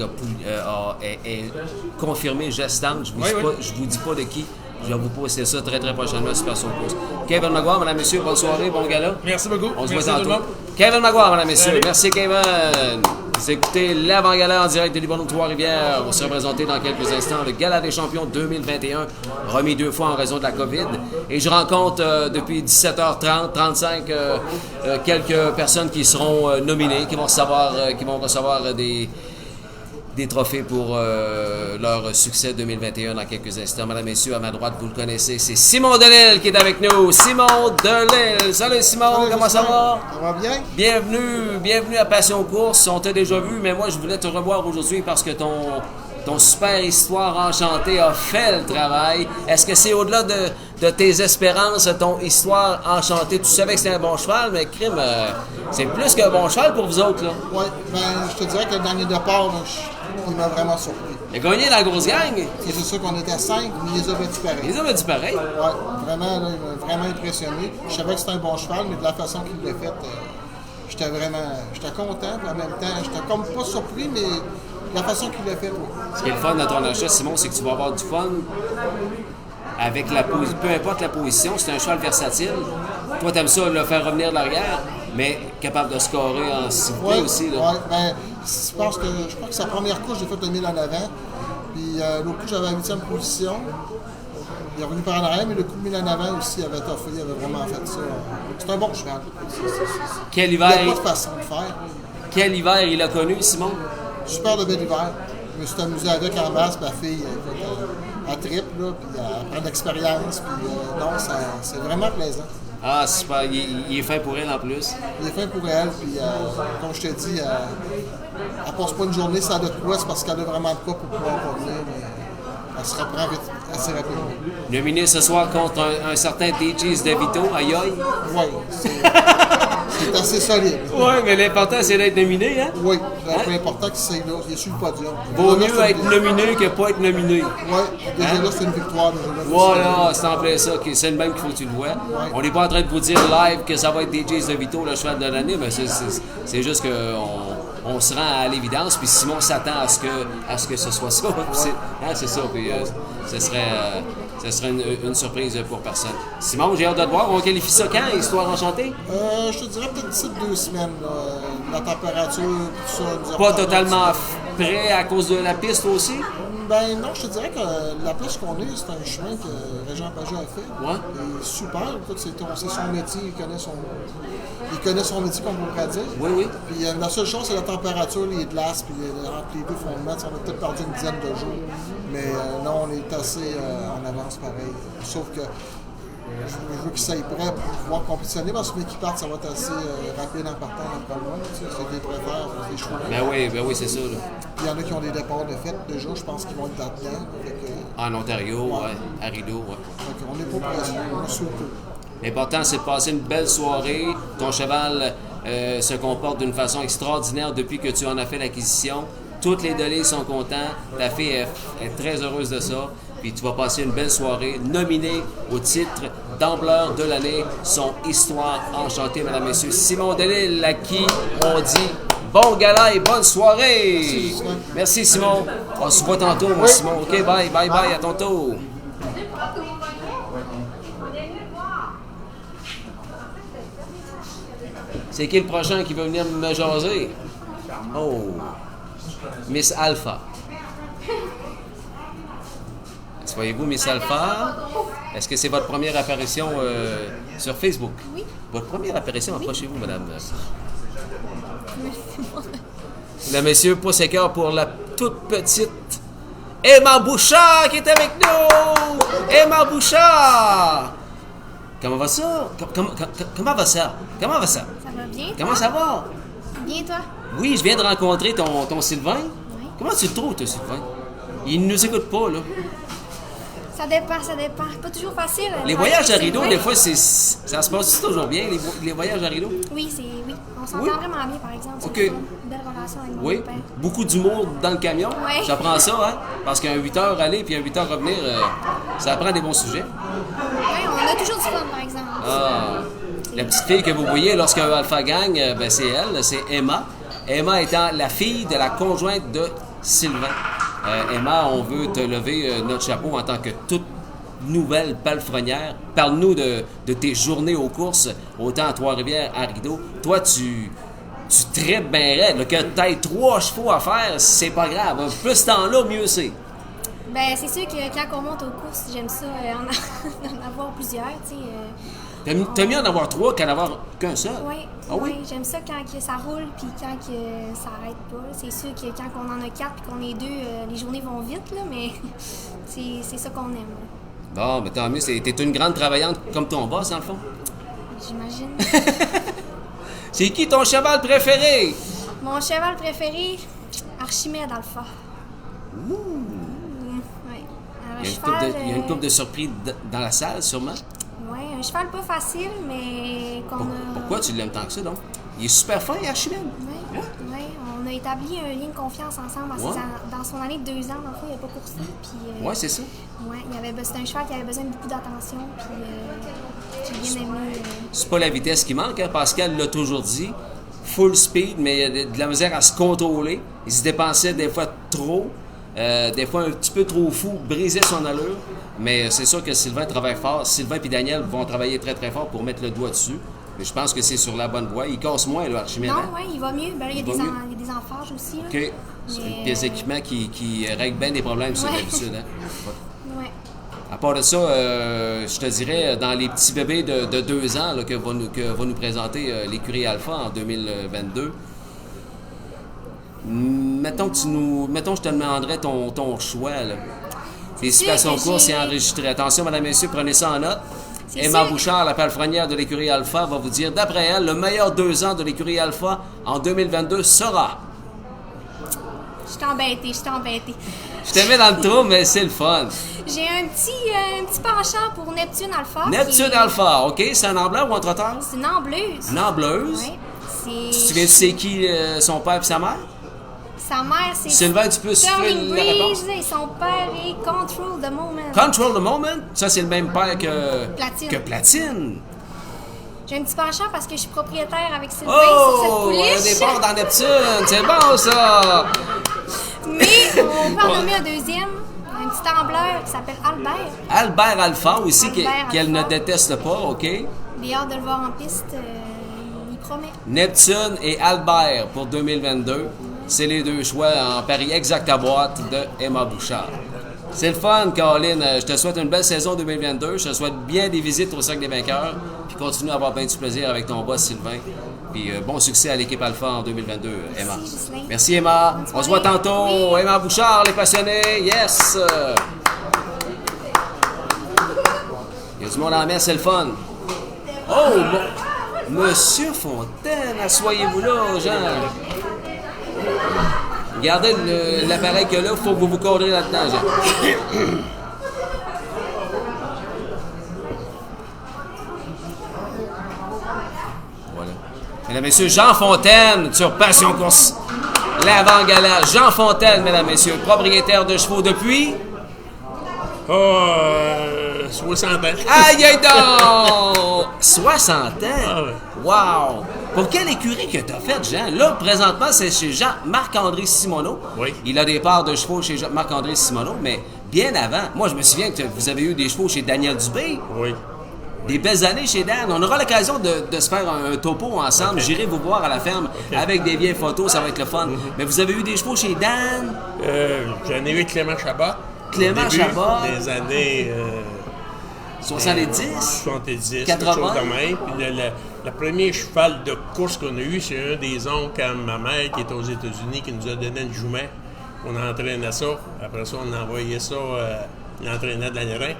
est confirmée gestante. Je vous dis pas de qui. Je vais vous poster ça très très prochainement sur son post. Kevin Maguire, mesdames, messieurs, bonne soirée, bon gala. Merci beaucoup. On se Merci voit tantôt. Kevin Maguire, mesdames, messieurs. Salut. Merci, Kevin. Vous écoutez l'avant-gala en direct de l'Hippodrome Trois-Rivières. On se représenter dans quelques instants le Gala des champions 2021, remis 2 fois en raison de la COVID. Et je rencontre depuis 17h30, 35, quelques personnes qui seront nominées, qui vont recevoir des trophées pour leur succès 2021 dans quelques instants. Mesdames, messieurs, à ma droite, vous le connaissez, c'est Simon Delille qui est avec nous. Simon Delille. Salut Simon, Salut, comment ça va? Ça va bien? Bienvenue à Passion Course. On t'a déjà vu, mais moi, je voulais te revoir aujourd'hui parce que ton super histoire enchantée a fait le travail. Est-ce que c'est au-delà de tes espérances, ton histoire enchantée? Tu savais que c'était un bon cheval, mais crime, c'est plus qu'un bon cheval pour vous autres, là. Oui, ben, je te dirais que le dernier départ, il m'a vraiment surpris. Il a gagné dans la grosse gang. Et c'est sûr qu'on était 5, mais il les a battus pareil. Il les a dit pareil. Oui, vraiment, là, il m'a vraiment impressionné. Je savais que c'était un bon cheval, mais de la façon qu'il l'a fait, j'étais content, puis en même temps, j'étais comme pas surpris, mais de la façon qu'il l'a fait, oui. Ce qui est le fun dans ton achat, Simon, c'est que tu vas avoir du fun avec la position. Peu importe la position, c'est un cheval versatile. Toi, t'aimes ça, le faire revenir de l'arrière, mais capable de scorer en civilité aussi. Là. Oui, ben, je crois que sa première course, j'ai fait le 1000 en avant. Puis l'autre coup, j'avais la 8e position. Il est revenu par en arrière, mais le coup de 1000 en avant aussi, il avait toffé, il avait vraiment fait ça. C'est un bon cheval. Quel Il n'y a hiver, pas de façon de faire. quel hiver il a connu, Simon? Super de bel hiver. Je me suis amusé avec en masse, ma fille, elle tripe, là, puis elle prend de l'expérience, puis non, c'est vraiment plaisant. Ah, super. Il est fait pour elle en plus. Il est fait pour elle, puis comme je te dis, elle passe pas une journée sans de quoi, c'est parce qu'elle a vraiment de quoi pour pouvoir revenir, mais elle se reprend vite, assez rapidement. Nominé ce soir contre un certain DJs DeVito, aïe aïe. Oui, c'est assez solide. Oui, mais l'important c'est d'être nominé, hein? Oui, peu important qu'il soit là, il est sur le podium. Vaut Déjà, mieux c'est être nominé que pas être nominé. Oui, déjà là, c'est une victoire. Déjà là, Voilà, c'est en plein ça, c'est le même qu'il faut que tu le vois. On n'est pas en train de vous dire live que ça va être DJs DeVito, le cheval de l'année, mais c'est juste qu'on se rend à l'évidence, puis Simon s'attend à ce que ce soit ça. C'est ça, puis ce serait une surprise pour personne. Simon, j'ai hâte de te voir. On qualifie ça quand, Histoire enchantée? Je te dirais peut-être d'ici 2 semaines. Là. La température, tout ça. Nous a Pas permis totalement de- prêt à cause de la piste aussi? Ben non, je te dirais que la place qu'on est, c'est un chemin que Régent Pagé a fait. Ouais. Et super. Écoute, c'est son métier, il connaît son métier, comme on pourrait dire. Oui, oui. Puis la seule chose, c'est la température, les glaces, puis entre les deux fondements, on a peut-être perdu une dizaine de jours. Mais non, on est assez en avance pareil. Sauf que je veux qu'il soit prêt pour pouvoir compétitionner, parce que qui partent, ça va être assez rapide en partant, après moi. C'est des préfères, des chevaux. Ben oui, c'est ça. Là. Puis il y en a qui ont des départs de fête déjà, je pense qu'ils vont être là-dedans. En Ontario, ouais. À Rideau, ouais. Donc on n'est pas pressé, on est sous le coup. L'important, c'est de passer une belle soirée. Ton cheval se comporte d'une façon extraordinaire depuis que tu en as fait l'acquisition. Toutes les données sont contents. Ta fille est très heureuse de ça. Puis tu vas passer une belle soirée, nominé au titre d'ampleur de l'année, son Histoire enchantée, mesdames, messieurs. Simon Delille, à qui on dit bon gala et bonne soirée. Merci, Simon. On se voit tantôt, moi, Simon. OK, bye, à tantôt. C'est qui le prochain qui veut venir me jaser? Oh, Miss Alpha. Voyez-vous Miss Alpha? Est-ce que c'est votre première apparition sur Facebook? Oui. Votre première apparition, approchez-vous, madame. Le monsieur pousse et cœur pour la toute petite Emma Bouchard qui est avec nous! Emma Bouchard! Comment va ça? Comment va ça? Comment va ça? Ça va bien? Comment ça va? Bien, toi? Oui, je viens de rencontrer ton Sylvain. Oui. Comment tu le trouves, toi, Sylvain? Il ne nous écoute pas, là. Ça dépend. Pas toujours facile. Les voyages à rideau, des fois, ça se passe toujours bien, les voyages à rideau? Oui, on s'entend Oui. vraiment bien, par exemple. OK. C'est une belle relation avec mon Oui. père. Beaucoup d'humour dans le camion. Oui. Ça prend ça, hein? Parce qu'un 8 heures aller puis un 8 heures revenir, ça prend des bons sujets. Oui, on a toujours du fun, par exemple. Ah. La petite fille que vous voyez lorsqu'il y a un Alpha Gang, ben c'est elle, c'est Emma. Emma étant la fille de la conjointe de Sylvain. Emma, on veut te lever notre chapeau en tant que toute nouvelle palefrenière. Parle-nous de tes journées aux courses, autant à Trois-Rivières, à Rideau. Toi, tu tripes bien raide. Là, que tu aies 3 chevaux à faire, c'est pas grave. Plus t'en as, mieux c'est. Ben, c'est sûr que quand on monte aux courses, j'aime ça en avoir plusieurs, tu sais. T'as mieux en avoir 3 qu'en avoir qu'un seul? Oui, Ah oui? j'aime ça quand que ça roule puis quand que ça arrête pas. C'est sûr que quand on en a 4 puis qu'on est 2, les journées vont vite, là, mais c'est ça qu'on aime. Bon, mais tant mieux. T'es une grande travaillante comme ton boss, dans le fond. J'imagine. C'est qui ton cheval préféré? Mon cheval préféré, Archimède Alpha. Ouais. Alors, Il y a une couple de surprises dans la salle, sûrement. Oui, un cheval pas facile, mais qu'on a... Pourquoi tu l'aimes tant que ça, donc? Il est super fin, Archimède. Oui, on a établi un lien de confiance ensemble. Dans son année de 2 ans, dans le fond, il n'a pas coursé. Puis, Oui, c'est ça. Ouais, c'était un cheval qui avait besoin de beaucoup d'attention. Puis, j'ai bien aimé. C'est pas la vitesse qui manque, hein? Pascal l'a toujours dit. Full speed, mais il y a de la misère à se contrôler. Il se dépensait des fois trop. Des fois un petit peu trop fou, brisait son allure. Mais c'est sûr que Sylvain travaille fort. Sylvain et Daniel vont travailler très très fort pour mettre le doigt dessus. Mais je pense que c'est sur la bonne voie. Il casse moins, là, Archimède. Non, oui, il va mieux. Ben, il y a des emphages aussi. Là. OK. C'est une pièce d'équipement qui règle bien des problèmes sur l'habitude. Hein? Ouais. À part de ça, je te dirais, dans les petits bébés de 2 ans là, que va nous présenter l'écurie Alpha en 2022, mettons que je te demanderais ton choix. Là. Les situations courtes, c'est enregistré. Attention, mesdames et messieurs, prenez ça en note. Emma Bouchard, la palefrenière de l'écurie Alpha, va vous dire, d'après elle, le meilleur 2 ans de l'écurie Alpha en 2022 sera... Je suis embêtée. Je te mets dans le trou, mais c'est le fun. J'ai un petit penchant pour Neptune Alpha. Neptune Alpha, OK? C'est un ambleur ou un trotteur? C'est une ambleuse. Une ambleuse? Oui. Tu te souviens, tu sais qui son père et sa mère? Sa mère, c'est... Sylvain, tu peux souffler Sterling la réponse? Breeze et son père est Control the Moment. Control the Moment? Ça, c'est le même père que... Platine. Que Platine. J'ai un petit penchant parce que je suis propriétaire avec Sylvain sur cette Oh! Un pouliche. départ dans Neptune! C'est bon, ça! Mais on peut en nommer un deuxième. Un petit ambleur qui s'appelle Albert. Albert Alpha aussi, Albert qu'elle ne Alpha. déteste pas, OK? J'ai hâte de le voir en piste. Il promet. Neptune et Albert pour 2022. C'est les 2 choix en pari exact à boîte de Emma Bouchard. C'est le fun, Caroline. Je te souhaite une belle saison 2022. Je te souhaite bien des visites au Cercle des vainqueurs. Puis continue à avoir bien du plaisir avec ton boss, Sylvain. Puis bon succès à l'équipe Alpha en 2022, Emma. Merci, Ghislain. Merci, Emma. On se voit tantôt. Oui. Emma Bouchard, les passionnés. Yes! Il y a du monde en mer, c'est le fun. Oh, bon. Monsieur Fontaine, asseyez-vous là, Jean. Regardez l'appareil que là, il faut que vous vous cadrez là-dedans, Jean. Voilà. Mesdames, messieurs, Jean Fontaine sur Passion Course. L'avant-gala. Jean Fontaine, mesdames, messieurs, propriétaire de chevaux depuis... 60 ans. Aïe, aïe, donc! 60 ans? Ah ouais. Wow! Pour quelle écurie que t'as fait, Jean? Là, présentement, c'est chez Jean-Marc-André Simoneau. Oui. Il a des parts de chevaux chez Marc-André Simoneau, mais bien avant. Moi, je me souviens que vous avez eu des chevaux chez Daniel Dubé. Oui. Des belles années chez Dan. On aura l'occasion de se faire un topo ensemble. Okay. J'irai vous voir à la ferme avec des vieilles photos, ça va être le fun. Mais vous avez eu des chevaux chez Dan? J'en ai eu Clément Chabot. Clément Chabot. Des années... 70? 70, 80? quelque chose de même. Puis le premier cheval de course qu'on a eu, c'est un des oncles à ma mère qui est aux États-Unis qui nous a donné une jument. On entraînait ça. Après ça, on envoyait ça, l'entraîneur de l'Agnerin.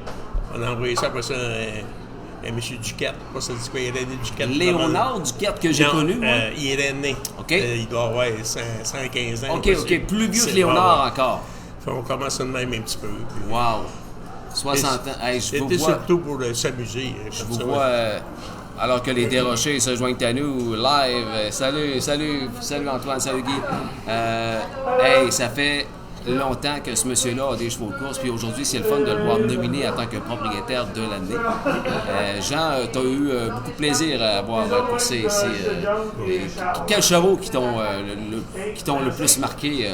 On a envoyé ça après ça à M. Duquette. Pas ça dit quoi, Irénée Duquette. Léonard Duquette que j'ai connu, moi. Irénée. OK. Il doit avoir 115 ans. OK, plus vieux que Léonard encore. On commence à de même un petit peu. Puis, wow. 60 ans. Hey, je vous C'était vois, surtout pour s'amuser. je vous vois alors que les Desrochers se joignent à nous live. Salut Antoine, salut Guy. Hey, ça fait longtemps que ce monsieur-là a des chevaux de course, puis aujourd'hui, c'est le fun de le voir nominé en tant que propriétaire de l'année. Jean, tu as eu beaucoup de plaisir à avoir coursé ici. Quels chevaux qui t'ont le plus marqué?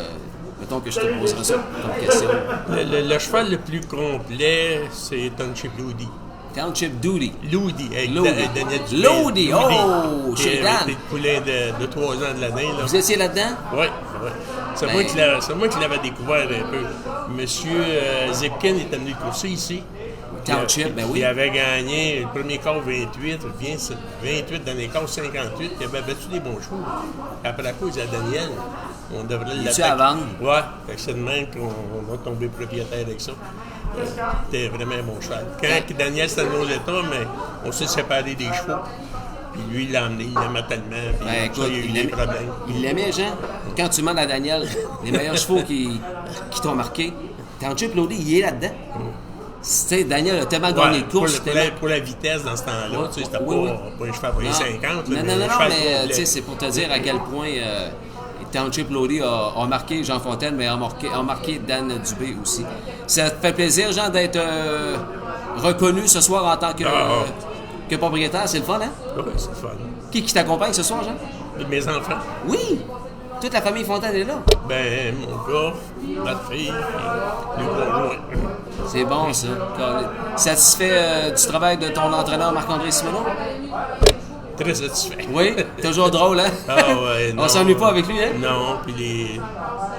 Mettons que je te poserai ça comme question. Le cheval le plus complet, c'est Township Lodi. Township Duty. Lodi, avec Lodi. Daniel Dubé. Lodi, oh, Qui chez est Dan. le poulain de 3 ans de l'année. Là. Vous étiez là-dedans? Oui, oui. C'est moi qui l'avais découvert un peu. Monsieur Zipkin est venu courser ici. Township, ben oui. Il avait gagné le premier quart 28, 28 dans les quarts 58. Il avait battu des bons chevaux. Après la cause à Daniel, on devrait l'attaquer. À vendre? Ouais, c'est de même qu'on va tomber propriétaire avec ça. C'était vraiment un bon cheval. Quand Daniel c'était dans l'état, mais on s'est séparés des chevaux. Puis lui, il l'a emmené, il l'aimait tellement. Puis Ben, écoute, ça, il y a eu des problèmes. Il l'aimait, Jean. Quand tu demandes à Daniel les meilleurs chevaux qui t'ont marqué, Township Lodi, il est là-dedans. C'était Daniel a tellement gagné de course. Pour la vitesse dans ce temps-là, tu sais, c'était pas un cheval pour les 50. Non, mais tu sais, c'est pour te dire à quel point Township Lodi a marqué Jean Fontaine, mais a marqué Dan Dubé aussi. Ça te fait plaisir, Jean, d'être reconnu ce soir en tant que propriétaire? C'est le fun, hein? Oui, c'est le fun. Qui t'accompagne ce soir, Jean? Mes enfants. Oui! Toute la famille Fontaine est là. Ben, mon gars, ma fille, le conjoint. C'est bon, ça. Satisfait du travail de ton entraîneur Marc-André Simoneau? Très satisfait. Oui? Toujours drôle, hein? Ah ouais, non. On s'ennuie pas avec lui, hein? Non, puis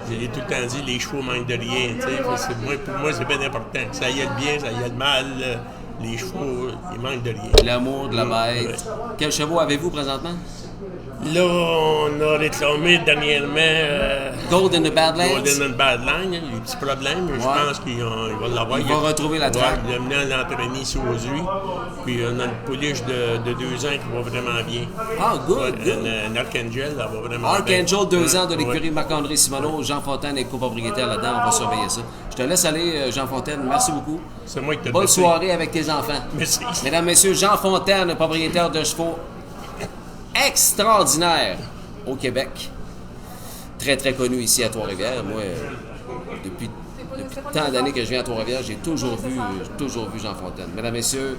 j'ai tout le temps dit, les chevaux manquent de rien, tu sais. Pour moi, c'est bien important. Ça y est le bien, ça y est le mal. Les chevaux, ils manquent de rien. L'amour de la bête. Ouais. Quels chevaux avez-vous présentement? Là, on a réclamé dernièrement Golden and Badlands. Golden and Badlands, il y a des petits problèmes, mais je pense qu'il va l'avoir. Il va retrouver la traque. Il a mené à l'entraîner ici aujourd'hui. Puis on a une pouliche de 2 ans qui va vraiment bien. Ah, good. Un Archangel, elle va vraiment Archangel, bien. 2 ans de l'écurie Marc-André Simoneau. Jean Fontaine est copropriétaire là-dedans. On va surveiller ça. Je te laisse aller, Jean Fontaine. Merci beaucoup. C'est moi qui te Bonne soirée avec tes enfants. Merci. Mesdames, messieurs, Jean Fontaine, propriétaire de chevaux extraordinaire au Québec. Très, très connu ici à Trois-Rivières. Moi, depuis tant d'années que je viens à Trois-Rivières, j'ai toujours vu Jean Fontaine. Mesdames, messieurs,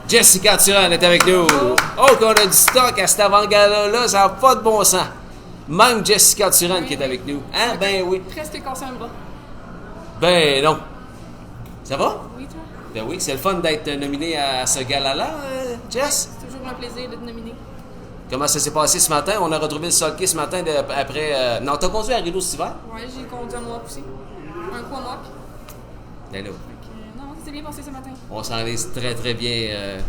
Jessica Turan est avec nous. Oh, qu'on a du stock à cet avant-gala-là, ça n'a pas de bon sens. Même Jessica Turan qui est avec nous. Hein? Ben oui. Presque cassé un bras. Ben non. Ça va? Oui, toi? Ben oui, c'est le fun d'être nominé à ce gala-là, Jess. C'est toujours un plaisir d'être nominé. Comment ça s'est passé ce matin? On a retrouvé le sulky ce matin après... Non, t'as conduit à Rideau cet hiver? Oui, j'ai conduit à Mohawk aussi. Un coup à Mohawk. Ben là. Non, ça s'est bien passé ce matin. On s'en est très, très bien...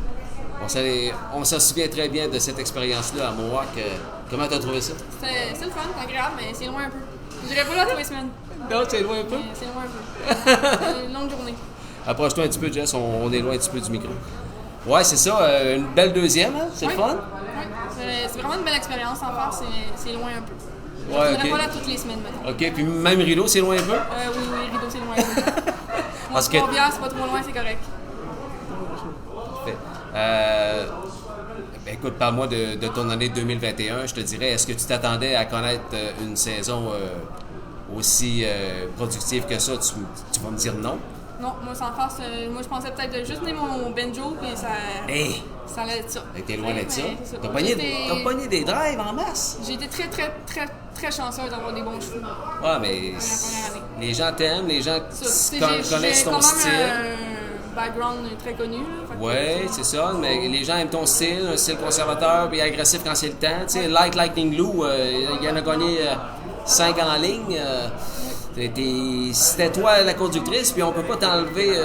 on s'en souvient très bien de cette expérience-là à Mohawk. Comment t'as trouvé ça? C'est le fun, c'est agréable, mais c'est loin un peu. Je dirais pas là tous les semaines. Non, c'est loin un peu? C'est loin un peu. C'est une longue journée. Approche-toi un petit peu, Jess. On est loin un petit peu du micro. Ouais, c'est ça. Une belle deuxième, hein? C'est le fun? Oui, c'est vraiment une belle expérience. En faire, c'est loin un peu. Ouais, je dirais pas là toutes les semaines maintenant. OK, puis même Rideau, c'est loin un peu? Oui, Rideau, c'est loin un peu. Parce que... Trois-Rivières, c'est pas trop loin, c'est correct. Parfait. Écoute, parle-moi de ton année 2021. Je te dirais, est-ce que tu t'attendais à connaître une saison aussi productive que ça? Tu vas me dire non? Non, moi, sans farce, moi, je pensais peut-être de juste donner mon banjo, puis ça... Hey! Ça allait être ça. T'es loin d'être ça? ça. T'as pogné des drives en masse? J'ai été très, très, très, très chanceuse d'avoir des bons chevaux. Ouais, mais les gens t'aiment, les gens connaissent ton style. J'ai quand même un background très connu. Oui, c'est ça, mais les gens aiment ton style, un style conservateur et agressif quand c'est le temps. Tu sais, Like Lightning Lou, il en a gagné 5 en ligne. C'était toi la conductrice, puis on peut pas t'enlever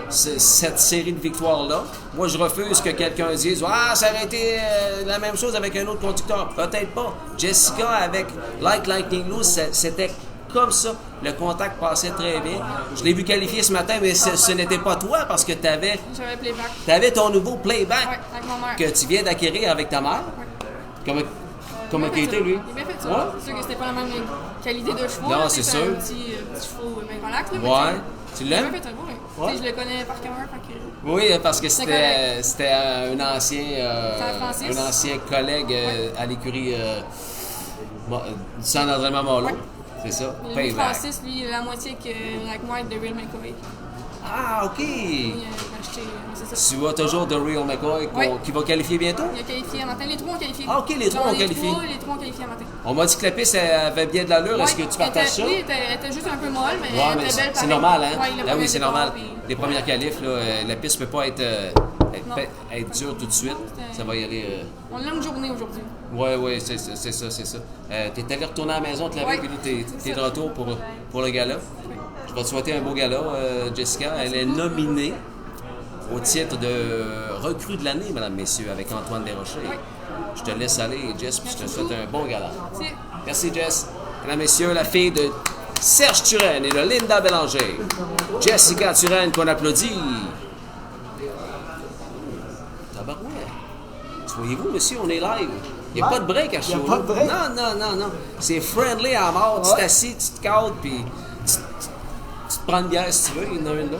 cette série de victoires-là. Moi, je refuse que quelqu'un dise « Ah, ça aurait été la même chose avec un autre conducteur. » Peut-être pas. Jessica, avec Like Lightning Lou, c'était comme ça. Le contact passait très bien. Je l'ai vu qualifier ce matin, mais ce n'était pas toi parce que J'avais playback. Tu avais ton nouveau playback avec ma mère. que tu viens d'acquérir avec ta mère. Ouais. Comment il était, lui? Il a bien fait ça. Ouais. C'est sûr que c'était pas la même qualité de chevaux. Non, là, c'est c'était sûr. un petit chevaux bien relax. Là, Ouais. Tu il a l'aimes? bien fait ça, oui. Tu sais, je le connais par cœur. Fait que... Oui, parce que C'est c'était un ancien collègue à l'écurie du centre d'entraînement Marlowe. Ouais. C'est ça. Louis Payback. Francis, lui, il a la moitié que Like Mike de Real McCoy. Ah, OK. Il a acheté, c'est ça. Tu vois toujours The Real McCoy Oui. qui va qualifier bientôt? Il a qualifié à matin. Les trois ont qualifié. Ah, OK, les trois ont qualifié. Les trois ont qualifié à matin. On m'a dit que la piste avait bien de l'allure. Est-ce que tu partages ça? Oui, elle était juste un peu molle, mais Ouais, elle mais était belle c'est pareil. normal, hein? Ouais, le Ah premier oui, c'est départ, normal. puis- Les premières qualifs, là, la piste ne peut pas être Non. dure tout de suite. Ça va y aller. On a une longue journée aujourd'hui. Oui, c'est ça. T'es allé retourner à la maison, te laver, Ouais, puis là, t'es c'est de ça. retour pour le gala. Je vais te souhaiter un beau gala, Jessica. Elle est nominée au titre de recrue de l'année, mesdames, messieurs, avec Antoine Desrochers. Oui. Je te laisse aller, Jess, puis je te souhaite un bon gala. Merci. Merci, Jess. Mesdames, messieurs, la fille de Serge Turenne et de Linda Bélanger. Jessica Turenne, qu'on applaudit. Tabarouette. Voyez-vous, monsieur, on est live. Il n'y a pas de break à Il y a chaud. pas de break? Non. C'est friendly à mort. Tu t'assis, tu te cadres, puis tu te prends une bière si tu veux. Il y en a une là.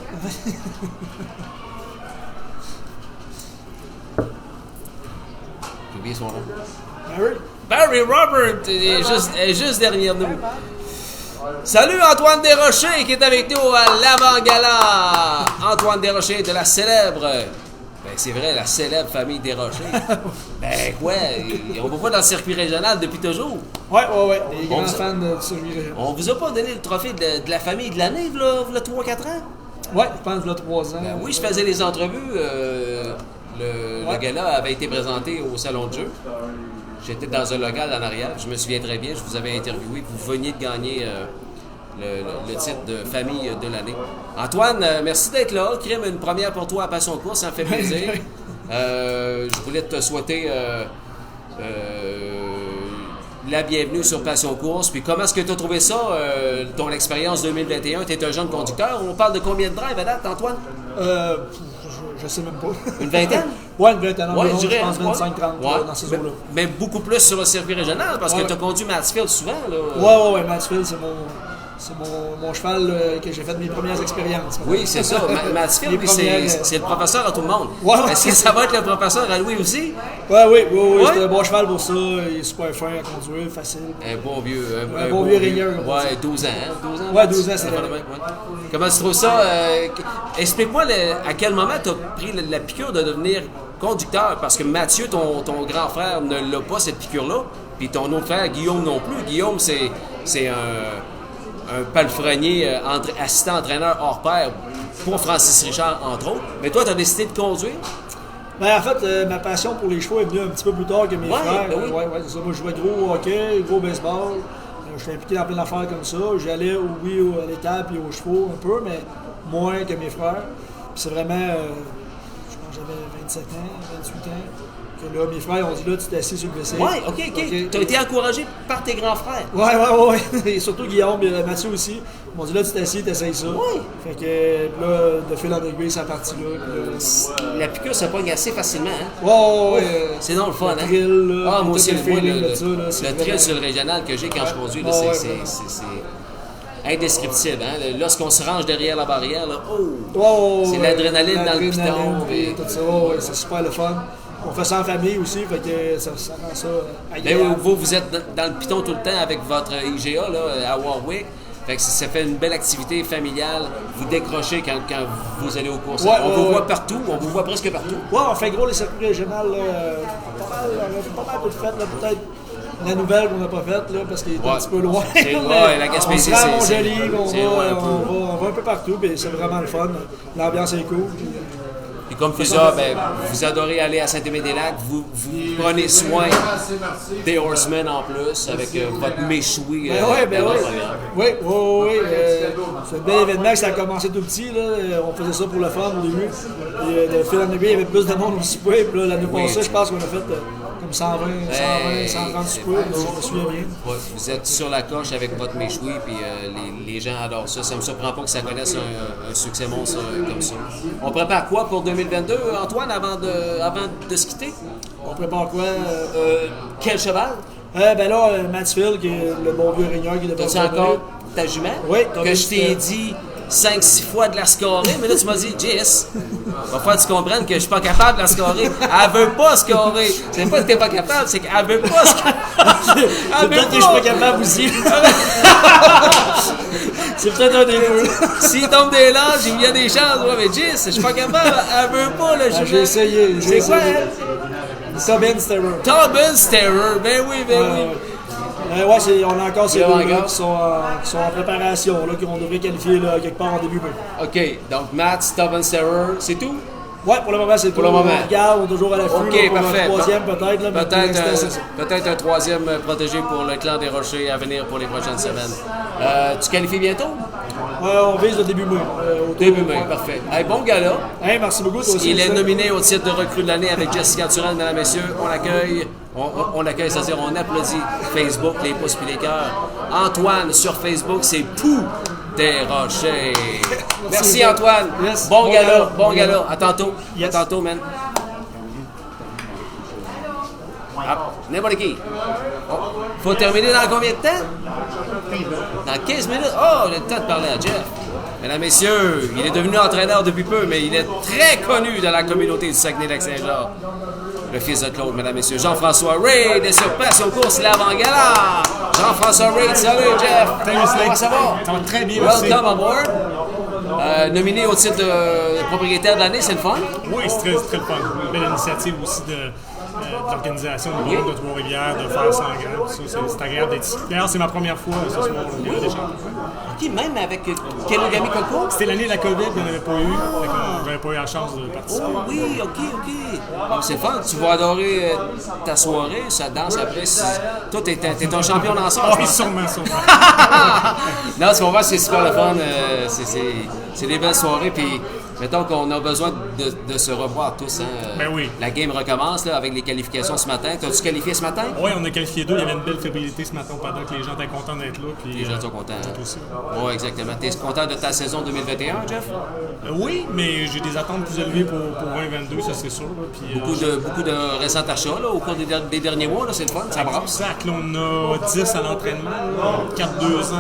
J'ai oublié son nom. Barry Robert est juste derrière nous. Salut Antoine Desrochers qui est avec nous à l'avant-gala. Antoine Desrochers de la célèbre... Ben c'est vrai, la célèbre famille Desrochers. Ben quoi, on va pas dans le circuit régional depuis toujours. Ouais. Des On grands vous a- fans de circuit régional. On vous a pas donné le trophée de la famille de l'année, v'là 3-4 ans? Ouais, je pense là 3 ans. Ben oui, je faisais les entrevues. Le gala avait été présenté au Salon de jeu. J'étais dans un local en arrière. Je me souviens très bien, je vous avais interviewé. Vous veniez de gagner le titre de famille de l'année. Antoine, merci d'être là. Crime, une première pour toi à Passion de course, ça me fait plaisir. Je voulais te souhaiter la bienvenue sur Passion Course. Puis comment est-ce que tu as trouvé ça, ton expérience 2021? Tu es un jeune conducteur. On parle de combien de drives à date, Antoine? Je sais même pas. Une vingtaine? Ouais, une vingtaine. Ouais, environ, je dirais. pense 25-30 Ouais. dans ces Mais- eaux-là. Mais beaucoup plus sur le circuit régional parce que tu as conduit Mansfield souvent. Là. Ouais, Mansfield, c'est mon cheval que j'ai fait mes premières expériences. Oui, c'est ça. Mansfield, Les lui, premières, c'est le professeur à tout le monde. Ouais. Est-ce que ça va être le professeur à Louis aussi? Oui, Ouais? c'est un bon cheval pour ça. Il est super fin à conduire, facile. Un bon vieux. Un bon vieux rigueur, comme on Ouais, 12 ans. Hein? 12 ans. Ouais, 12 ans, c'est Ça vrai. fait le même, ouais. Comment tu trouves ça? Explique-moi à quel moment tu as pris la piqûre de devenir conducteur. Parce que Mathieu, ton grand frère, ne l'a pas, cette piqûre-là. Puis ton autre frère, Guillaume, non plus. Guillaume, c'est un palefrenier assistant entraîneur hors pair pour Francis Richard, entre autres. Mais toi, tu as décidé de conduire. Ben, en fait, ma passion pour les chevaux est venue un petit peu plus tard que mes Ouais, frères. ben oui. Ouais, c'est ça. Moi, je jouais gros au hockey, gros baseball. Je suis impliqué dans plein d'affaires comme ça. J'allais, à l'étable et aux chevaux un peu, mais moins que mes frères. Puis c'est vraiment, je pense que j'avais 27 ans, 28 ans, que là, mes frères ont dit là, tu t'es assis sur le WC. Ouais, OK. Tu as été encouragé par tes grands frères. Ouais. Et surtout Guillaume et Mathieu aussi. Ils m'ont dit là, tu t'assis, t'essayes ça. Ouais. Fait que là, de fil en aiguille, c'est parti là. Puis là, La piqûre se pogne assez facilement. Hein? ouais. C'est non le fun, Le hein? thrill, là, Ah, puis moi tout aussi, le moi, feeling de ça, là, c'est le thrill vraiment- sur le régional que j'ai quand je conduis, là, Ah, ouais, c'est indescriptible. Hein? Lorsqu'on se range derrière la barrière, là, c'est ouais, l'adrénaline dans le piton. puis tout ça, ouais, c'est super le fun. On fait ça en famille aussi, fait que ça rend ça Ben, agréable. vous êtes dans le piton tout le temps avec votre IGA là, à Warwick. Fait que ça fait une belle activité familiale. Vous décrochez quand vous allez aux courses. Ouais, on vous ouais. voit partout, on vous voit presque partout. Ouais, on fait gros les circuits régionaux, là, pas mal de fêtes, là, peut-être la nouvelle qu'on n'a pas faite, là, parce qu'il est un petit peu loin. Ouais, la Gaspésie, on se rend à c'est Montjoli, loin un peu. on va un peu partout, mais c'est vraiment le fun. L'ambiance est cool. Puis, Puis comme Fusa, ben, vous adorez aller à Saint-Aimé-des-Lacs, vous prenez soin des Horsemen en plus, avec votre méchoui. Ben ouais. Oui. C'est un bel événement, ça a commencé tout petit. Là. On faisait ça pour le fun au début. Et de fil en aiguille, il y avait plus de monde au souper. Puis là, l'année passée, je pense qu'on a fait comme 130 soupers. Je me souviens bien. Ouais, vous êtes sur la coche avec votre méchoui, puis les gens adorent ça. Ça me surprend pas que ça connaisse un succès monstre comme ça. On prépare quoi pour 2022, Antoine, avant de se quitter? On prépare quoi? Quel cheval? Ben là, Mansfield, qui est le bon vieux régneur qui devrait T'as-tu revenir. encore ta jument? Oui, Que je t'ai dit, 5-6 fois de la scorer, mais là, tu m'as dit, Jess, va falloir que tu comprennes que je suis pas capable de la scorer. Elle veut pas scorer. C'est pas que t'es pas capable, c'est qu'elle veut pas scorer. C'est peut-être que je suis pas capable aussi. C'est peut-être un des deux. S'il tombe des langes, il y a des chances. Ouais, mais Jess, je suis pas capable. Elle veut pas, là. J'ai essayé. C'est quoi, elle? Tobin Sterrer. Tobin Sterrer. Ben oui. Ouais, on a encore ces deux qui sont en préparation, là, qu'on devrait qualifier là, quelque part en début mai. OK. Donc, Matt, Tobin Sterrer, c'est tout? Ouais, pour le moment, c'est tout. Pour le moment. On regarde, on est toujours à l'affût. OK, là, pour parfait. un troisième, peut-être. Là, mais pour l'instant, c'est ça. Peut-être un troisième protégé pour le clan des Rochers à venir pour les prochaines semaines. Tu qualifies bientôt? Ouais, on vise le début mai. Début mai, parfait. Hey, bon gars-là. Hey, merci beaucoup. Toi aussi, il est nominé au titre de recrue de l'année avec Jessica Turenne, mesdames et messieurs. On l'accueille. On l'accueille, c'est-à-dire on applaudit Facebook, les pouces puis les cœurs. Antoine sur Facebook, c'est Pou des Rochers. Merci Antoine. Yes. Bon gars-là. À tantôt. Yes. À tantôt, man. Ah, n'importe qui. Faut terminer dans combien de temps? Dans 15 minutes. Oh, on a le temps de parler à Jeff. Mesdames, messieurs, il est devenu entraîneur depuis peu, mais il est très connu dans la communauté du Saguenay-Lac-Saint-Jean. Le fils de Claude, mesdames, messieurs, Jean-François Reid est sur Passion Course l'avant-gala. Jean-François Reid, salut Jeff. Comment ça va? Ça va très bien aussi. Welcome aboard. Nominé au titre de propriétaire de l'année, c'est le fun? Oui, c'est très le fun. Une belle initiative aussi de l'organisation du monde de Trois-Rivières, de faire ça en grand. C'est agréable d'être ici. D'ailleurs, c'est ma première fois ce soir au Ligue des Champions. OK, même avec Kenogami Coco? C'était l'année de la COVID, on n'avait pas eu. J'avais pas eu la chance de participer. Oh oui, OK. Ah, c'est fun. Tu vas adorer ta soirée, ça danse après. Toi, t'es un champion danseur. Oui, sûrement. Non, tu vas voir, c'est super le fun. C'est des belles soirées. Puis, mettons qu'on a besoin de se revoir tous. Hein. Ben oui. La game recommence là, avec les qualifications ce matin. T'as-tu qualifié ce matin? Oui, on a qualifié 2. Il y avait une belle fébrilité ce matin au paddock. Les gens étaient contents d'être là. Puis, les gens sont contents. Toi aussi. Oui, exactement. T'es content de ta saison 2021, Jeff? Oui, mais j'ai des attentes plus élevées pour 2022, ça c'est sûr. Puis, beaucoup de récents achats là, au cours des derniers mois. C'est le fun, ça brasse. Exact. Là, on a 10 à l'entraînement. 4 2 ans,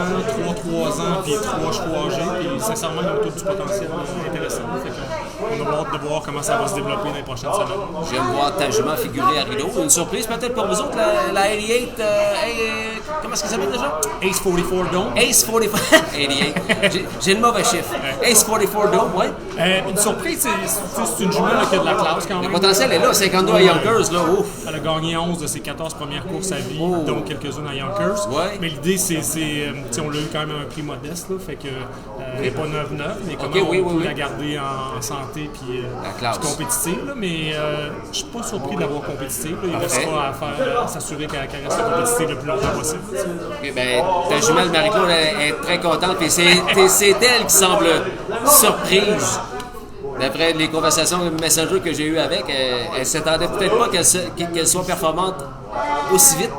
3 ans, puis 3 chevaux âgés. Puis sincèrement, on a tout du potentiel intéressant. On a hâte de voir comment ça va se développer dans les prochaines semaines. Je viens de voir ta jument figurer à Rideau. Une surprise peut-être pour vous autres, la 88, comment est-ce qu'elle s'appelle déjà? Ace 44 Dome. Ace 44, 88. J'ai le mauvais chiffre. Ace 44 Dome, oui. Une surprise, c'est une jument là, qui a de la classe quand même. Le potentiel est là, 52 à Yonkers, là. Ouf. Elle a gagné 11 de ses 14 premières courses à vie, dont quelques-unes à Yonkers. Ouais. Mais l'idée, on l'a eu quand même un prix modeste, là, fait que elle n'est pas 9-9, mais comment on peut la garder en santé puis compétitive. Là, mais je suis pas surpris de l'avoir compétitive. Là. Il restera à s'assurer qu'elle reste compétitive le plus longtemps possible. Okay, ben, ta jumelle Marie-Claude est très contente et c'est elle qui semble surprise. D'après les conversations Messenger que j'ai eues avec, elle s'attendait peut-être pas qu'elle soit performante aussi vite.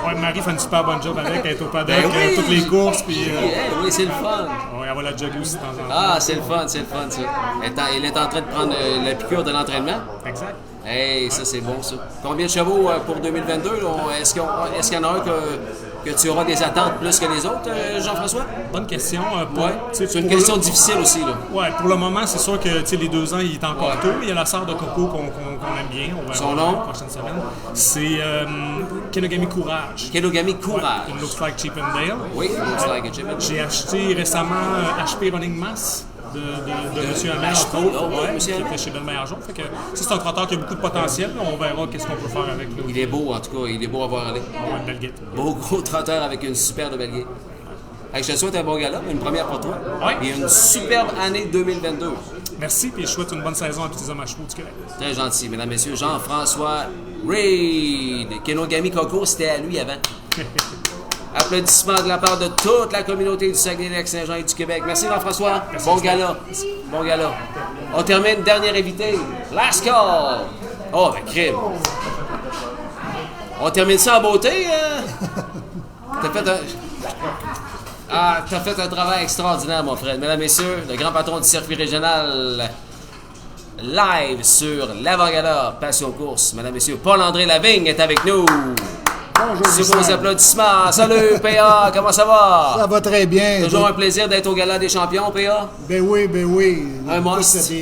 Ouais, Marie fait une super bonne job avec, elle est au paddock, toutes les courses. Puis, oui, c'est le fun. Ouais, elle va la jogger aussi de temps en temps. Ah, c'est le fun, ça. Elle est en train de prendre la piqûre de l'entraînement. Exact. Hey, ça c'est bon ça. Combien de chevaux pour 2022? Est-ce qu'il y en a un que tu auras des attentes plus que les autres, Jean-François? Bonne question. C'est une question difficile aussi. Oui, pour le moment, c'est sûr que les 2 ans, il est encore tôt. Il y a la sœur de Coco qu'on aime bien. On va son nom? La prochaine semaine. C'est Kenogami Courage. Kenogami Courage. It looks like Chip and Dale. Oui, it looks like a Chip and Dale. J'ai acheté récemment HP Running Mass. De M. Hamel, entre autres, qui était chez Bellemeyer Argent. Fait que c'est un trotteur qui a beaucoup de potentiel. On verra qu'est-ce qu'on peut faire avec lui. Il est beau, en tout cas. Il est beau à voir aller. Ouais, une belle guette. Beau gros trotteur avec une superbe belle guette. Je te souhaite un bon gala, une première pour toi. Oui. Et une superbe année 2022. Merci, puis je souhaite une bonne saison à tous les hommes à chevaux du Québec. Très gentil, mesdames, messieurs. Jean-François Reid. Kenogami Coco, c'était à lui avant. Applaudissements de la part de toute la communauté du Saguenay-Lac-Saint-Jean et du Québec. Merci Jean-François. Bon gala. Bon gala. On termine, dernier invité. Last call. Oh, ben crime. On termine ça en beauté. T'as fait un travail extraordinaire, mon frère. Mesdames, messieurs, le grand patron du circuit régional live sur l'avant-gala Passion Course. Mesdames, messieurs, Paul-André Lavigne est avec nous. Sur vos applaudissements. Salut, PA, comment ça va? Ça va très bien. Toujours un plaisir d'être au Gala des champions, PA? Ben oui. Un must.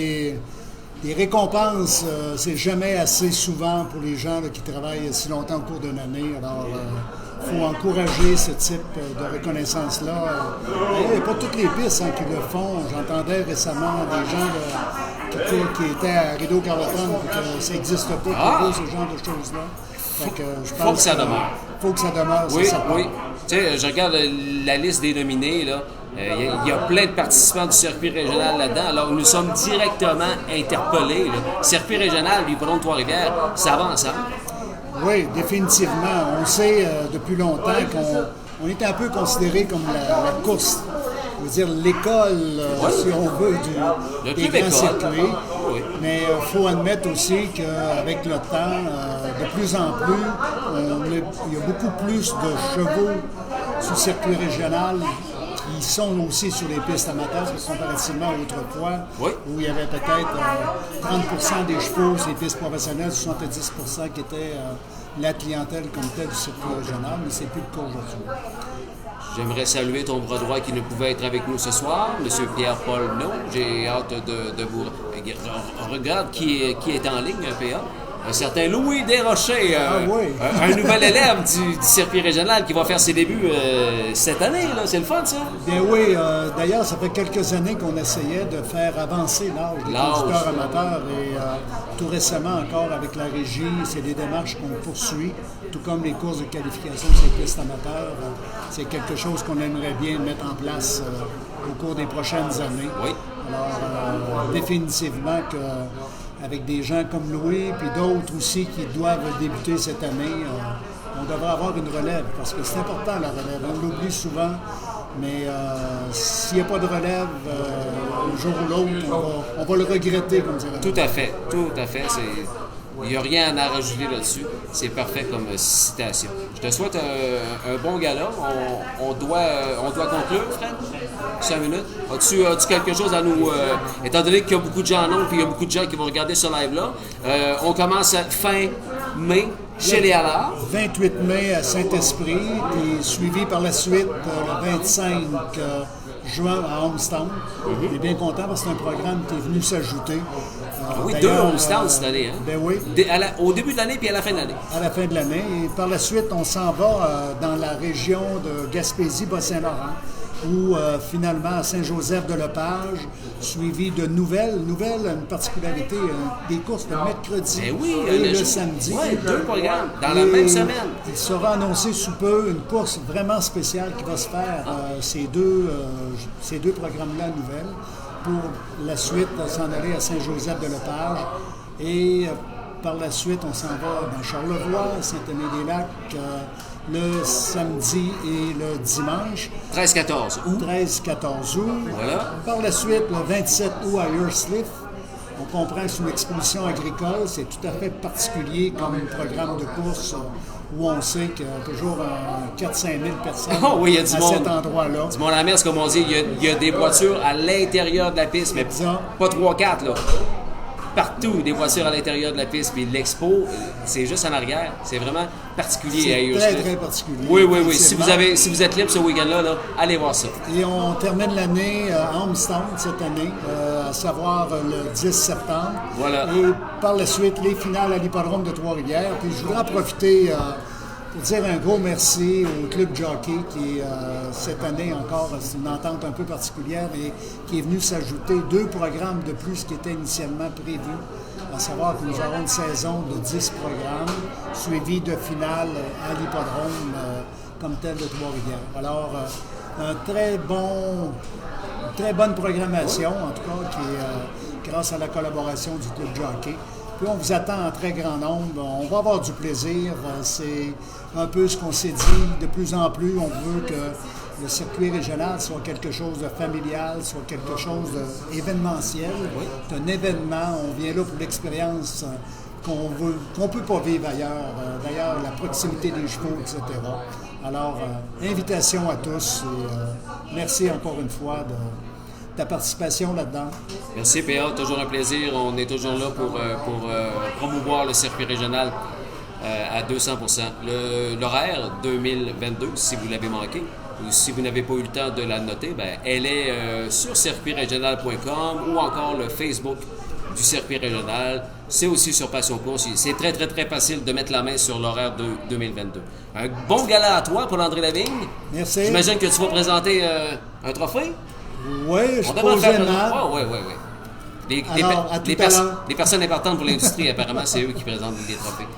Des récompenses, c'est jamais assez souvent pour les gens là, qui travaillent si longtemps au cours d'une année. Alors, il faut encourager ce type de reconnaissance-là. Il n'y a pas toutes les pistes qui le font. J'entendais récemment des gens qui étaient à Rideau Carleton et que ça n'existe pas pour eux, ce genre de choses-là. Faut que ça demeure. Faut que ça demeure, oui, c'est ça. Oui. Tu sais, je regarde la liste des nominés, là. Il y a plein de participants du circuit régional là-dedans. Alors, nous sommes directement interpellés. Le circuit régional du Hippodrome de Trois-Rivières, ça va ensemble. Oui, définitivement. On sait depuis longtemps qu'on est un peu considéré comme la course, je veux dire l'école, si on veut, des grands circuits. Oui. Mais il faut admettre aussi qu'avec le temps, de plus en plus, il y a beaucoup plus de chevaux sur le circuit régional qui sont aussi sur les pistes amateurs, comparativement à autrefois, où il y avait peut-être 30 des chevaux sur les pistes professionnelles, 70 qui étaient la clientèle comme telle du circuit régional, mais c'est plus le cas aujourd'hui. J'aimerais saluer ton bras droit qui ne pouvait être avec nous ce soir, M. Pierre-Paul No. J'ai hâte de vous... Regarde qui est en ligne, PA. Un certain Louis Desrochers, un nouvel élève du circuit régional qui va faire ses débuts cette année. Là. C'est le fun, ça? Bien oui. D'ailleurs, ça fait quelques années qu'on essayait de faire avancer l'âge des conducteurs amateurs. Et tout récemment encore, avec la régie, c'est des démarches qu'on poursuit, tout comme les courses de qualification de ces pistes amateurs. C'est quelque chose qu'on aimerait bien mettre en place au cours des prochaines années. Oui. Alors, définitivement que... avec des gens comme Louis, puis d'autres aussi qui doivent débuter cette année, on devrait avoir une relève, parce que c'est important la relève. On l'oublie souvent, mais s'il n'y a pas de relève, un jour ou l'autre, on va le regretter, comme dirait. Tout à fait. Il n'y a rien à rajouter là-dessus. C'est parfait comme citation. Je te souhaite un bon gala. On doit conclure, Fred? 5 minutes. As-tu quelque chose à nous... étant donné qu'il y a beaucoup de gens en nombre et il y a beaucoup de gens qui vont regarder ce live-là, on commence fin mai chez les Allards. 28 mai à Saint-Esprit, puis suivi par la suite le 25 juin à Homestown. On est bien content parce que c'est un programme qui est venu s'ajouter. Oui, 2 Homestown cette année. Hein? Ben oui. Au début de l'année puis à la fin de l'année. À la fin de l'année. Et par la suite, on s'en va dans la région de Gaspésie-Bas-Saint-Laurent, où finalement à Saint-Joseph-de-Lepage, suivi de nouvelles, une particularité, des courses le mercredi et le samedi. Oui, 2 programmes dans la même semaine. Il sera annoncé sous peu une course vraiment spéciale qui va se faire ces deux programmes-là nouvelles pour la suite s'en aller à Saint-Joseph-de-Lepage et par la suite on s'en va dans Charlevoix, Saint-Aimé-des-Lacs, le samedi et le dimanche. 13-14 août. 13-14 août. Voilà. Par la suite, le 27 août à Hursliff. On comprend que c'est une exposition agricole. C'est tout à fait particulier comme programme de course où on sait qu'il y a toujours 4-5 000 personnes il y a du monde, cet endroit-là. Du monde à la messe, comme on dit. Il y a des voitures à l'intérieur de la piste, mais pas 3-4, là. Partout, des voitures à l'intérieur de la piste. Puis l'expo, c'est juste en arrière. C'est vraiment particulier à Hursliff. C'est très, très particulier. Oui. Si vous êtes libre ce week-end-là, allez voir ça. Et on termine l'année à Homestown cette année, à savoir le 10 septembre. Voilà. Et par la suite, les finales à l'Hippodrome de Trois-Rivières. Puis je voudrais en profiter pour dire un gros merci au Club Jockey qui, cette année encore, c'est une entente un peu particulière, mais qui est venu s'ajouter 2 programmes de plus qui étaient initialement prévus, à savoir que nous aurons une saison de 10 programmes, suivis de finales à l'Hippodrome comme tel de Trois-Rivières. Alors, une très bonne programmation, en tout cas, qui est grâce à la collaboration du Club Jockey. Puis on vous attend en très grand nombre. On va avoir du plaisir. C'est un peu ce qu'on s'est dit. De plus en plus, on veut que le circuit régional soit quelque chose de familial, soit quelque chose d'événementiel. C'est un événement. On vient là pour l'expérience qu'on ne peut pas vivre ailleurs. D'ailleurs, la proximité des chevaux, etc. Alors, invitation à tous. Et, merci encore une fois de ta participation là-dedans. Merci, PA. Toujours un plaisir. On est toujours là pour promouvoir le circuit régional à 200%. L'horaire 2022, si vous l'avez manqué, ou si vous n'avez pas eu le temps de la noter, ben, elle est sur circuitrégional.com ou encore le Facebook du circuit régional. C'est aussi sur Passion Course. C'est très, très, très facile de mettre la main sur l'horaire de 2022. Un bon gala à toi, Paul-André Lavigne. Merci. J'imagine que tu vas présenter un trophée? Oui, je pose oui. Les personnes importantes pour l'industrie, apparemment, c'est eux qui présentent les trophées.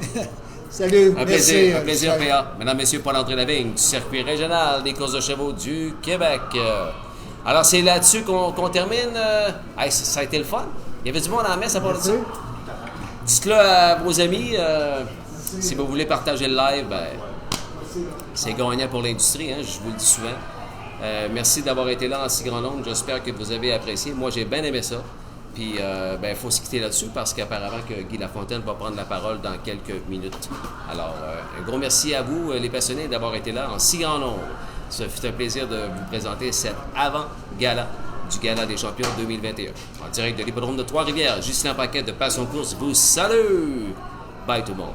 Salut. Un plaisir, PA. Mesdames, Messieurs, Paul-André Lavigne, du circuit régional des courses de chevaux du Québec. Alors, c'est là-dessus qu'on termine. Ça a été le fun. Il y avait du monde à la messe à part de ça. Dites-le à vos amis. Si vous voulez partager le live, ben, c'est gagnant pour l'industrie, hein, je vous le dis souvent. Merci d'avoir été là en si grand nombre. J'espère que vous avez apprécié. Moi, j'ai bien aimé ça. Puis, il faut se quitter là-dessus parce qu'apparemment que Guy Lafontaine va prendre la parole dans quelques minutes. Alors, un gros merci à vous, les passionnés, d'avoir été là en si grand nombre. Ça fut un plaisir de vous présenter cet avant-gala du Gala des champions 2021. En direct de l'hippodrome de Trois-Rivières, Justin Paquet de Passion Course vous salue. Bye tout le monde.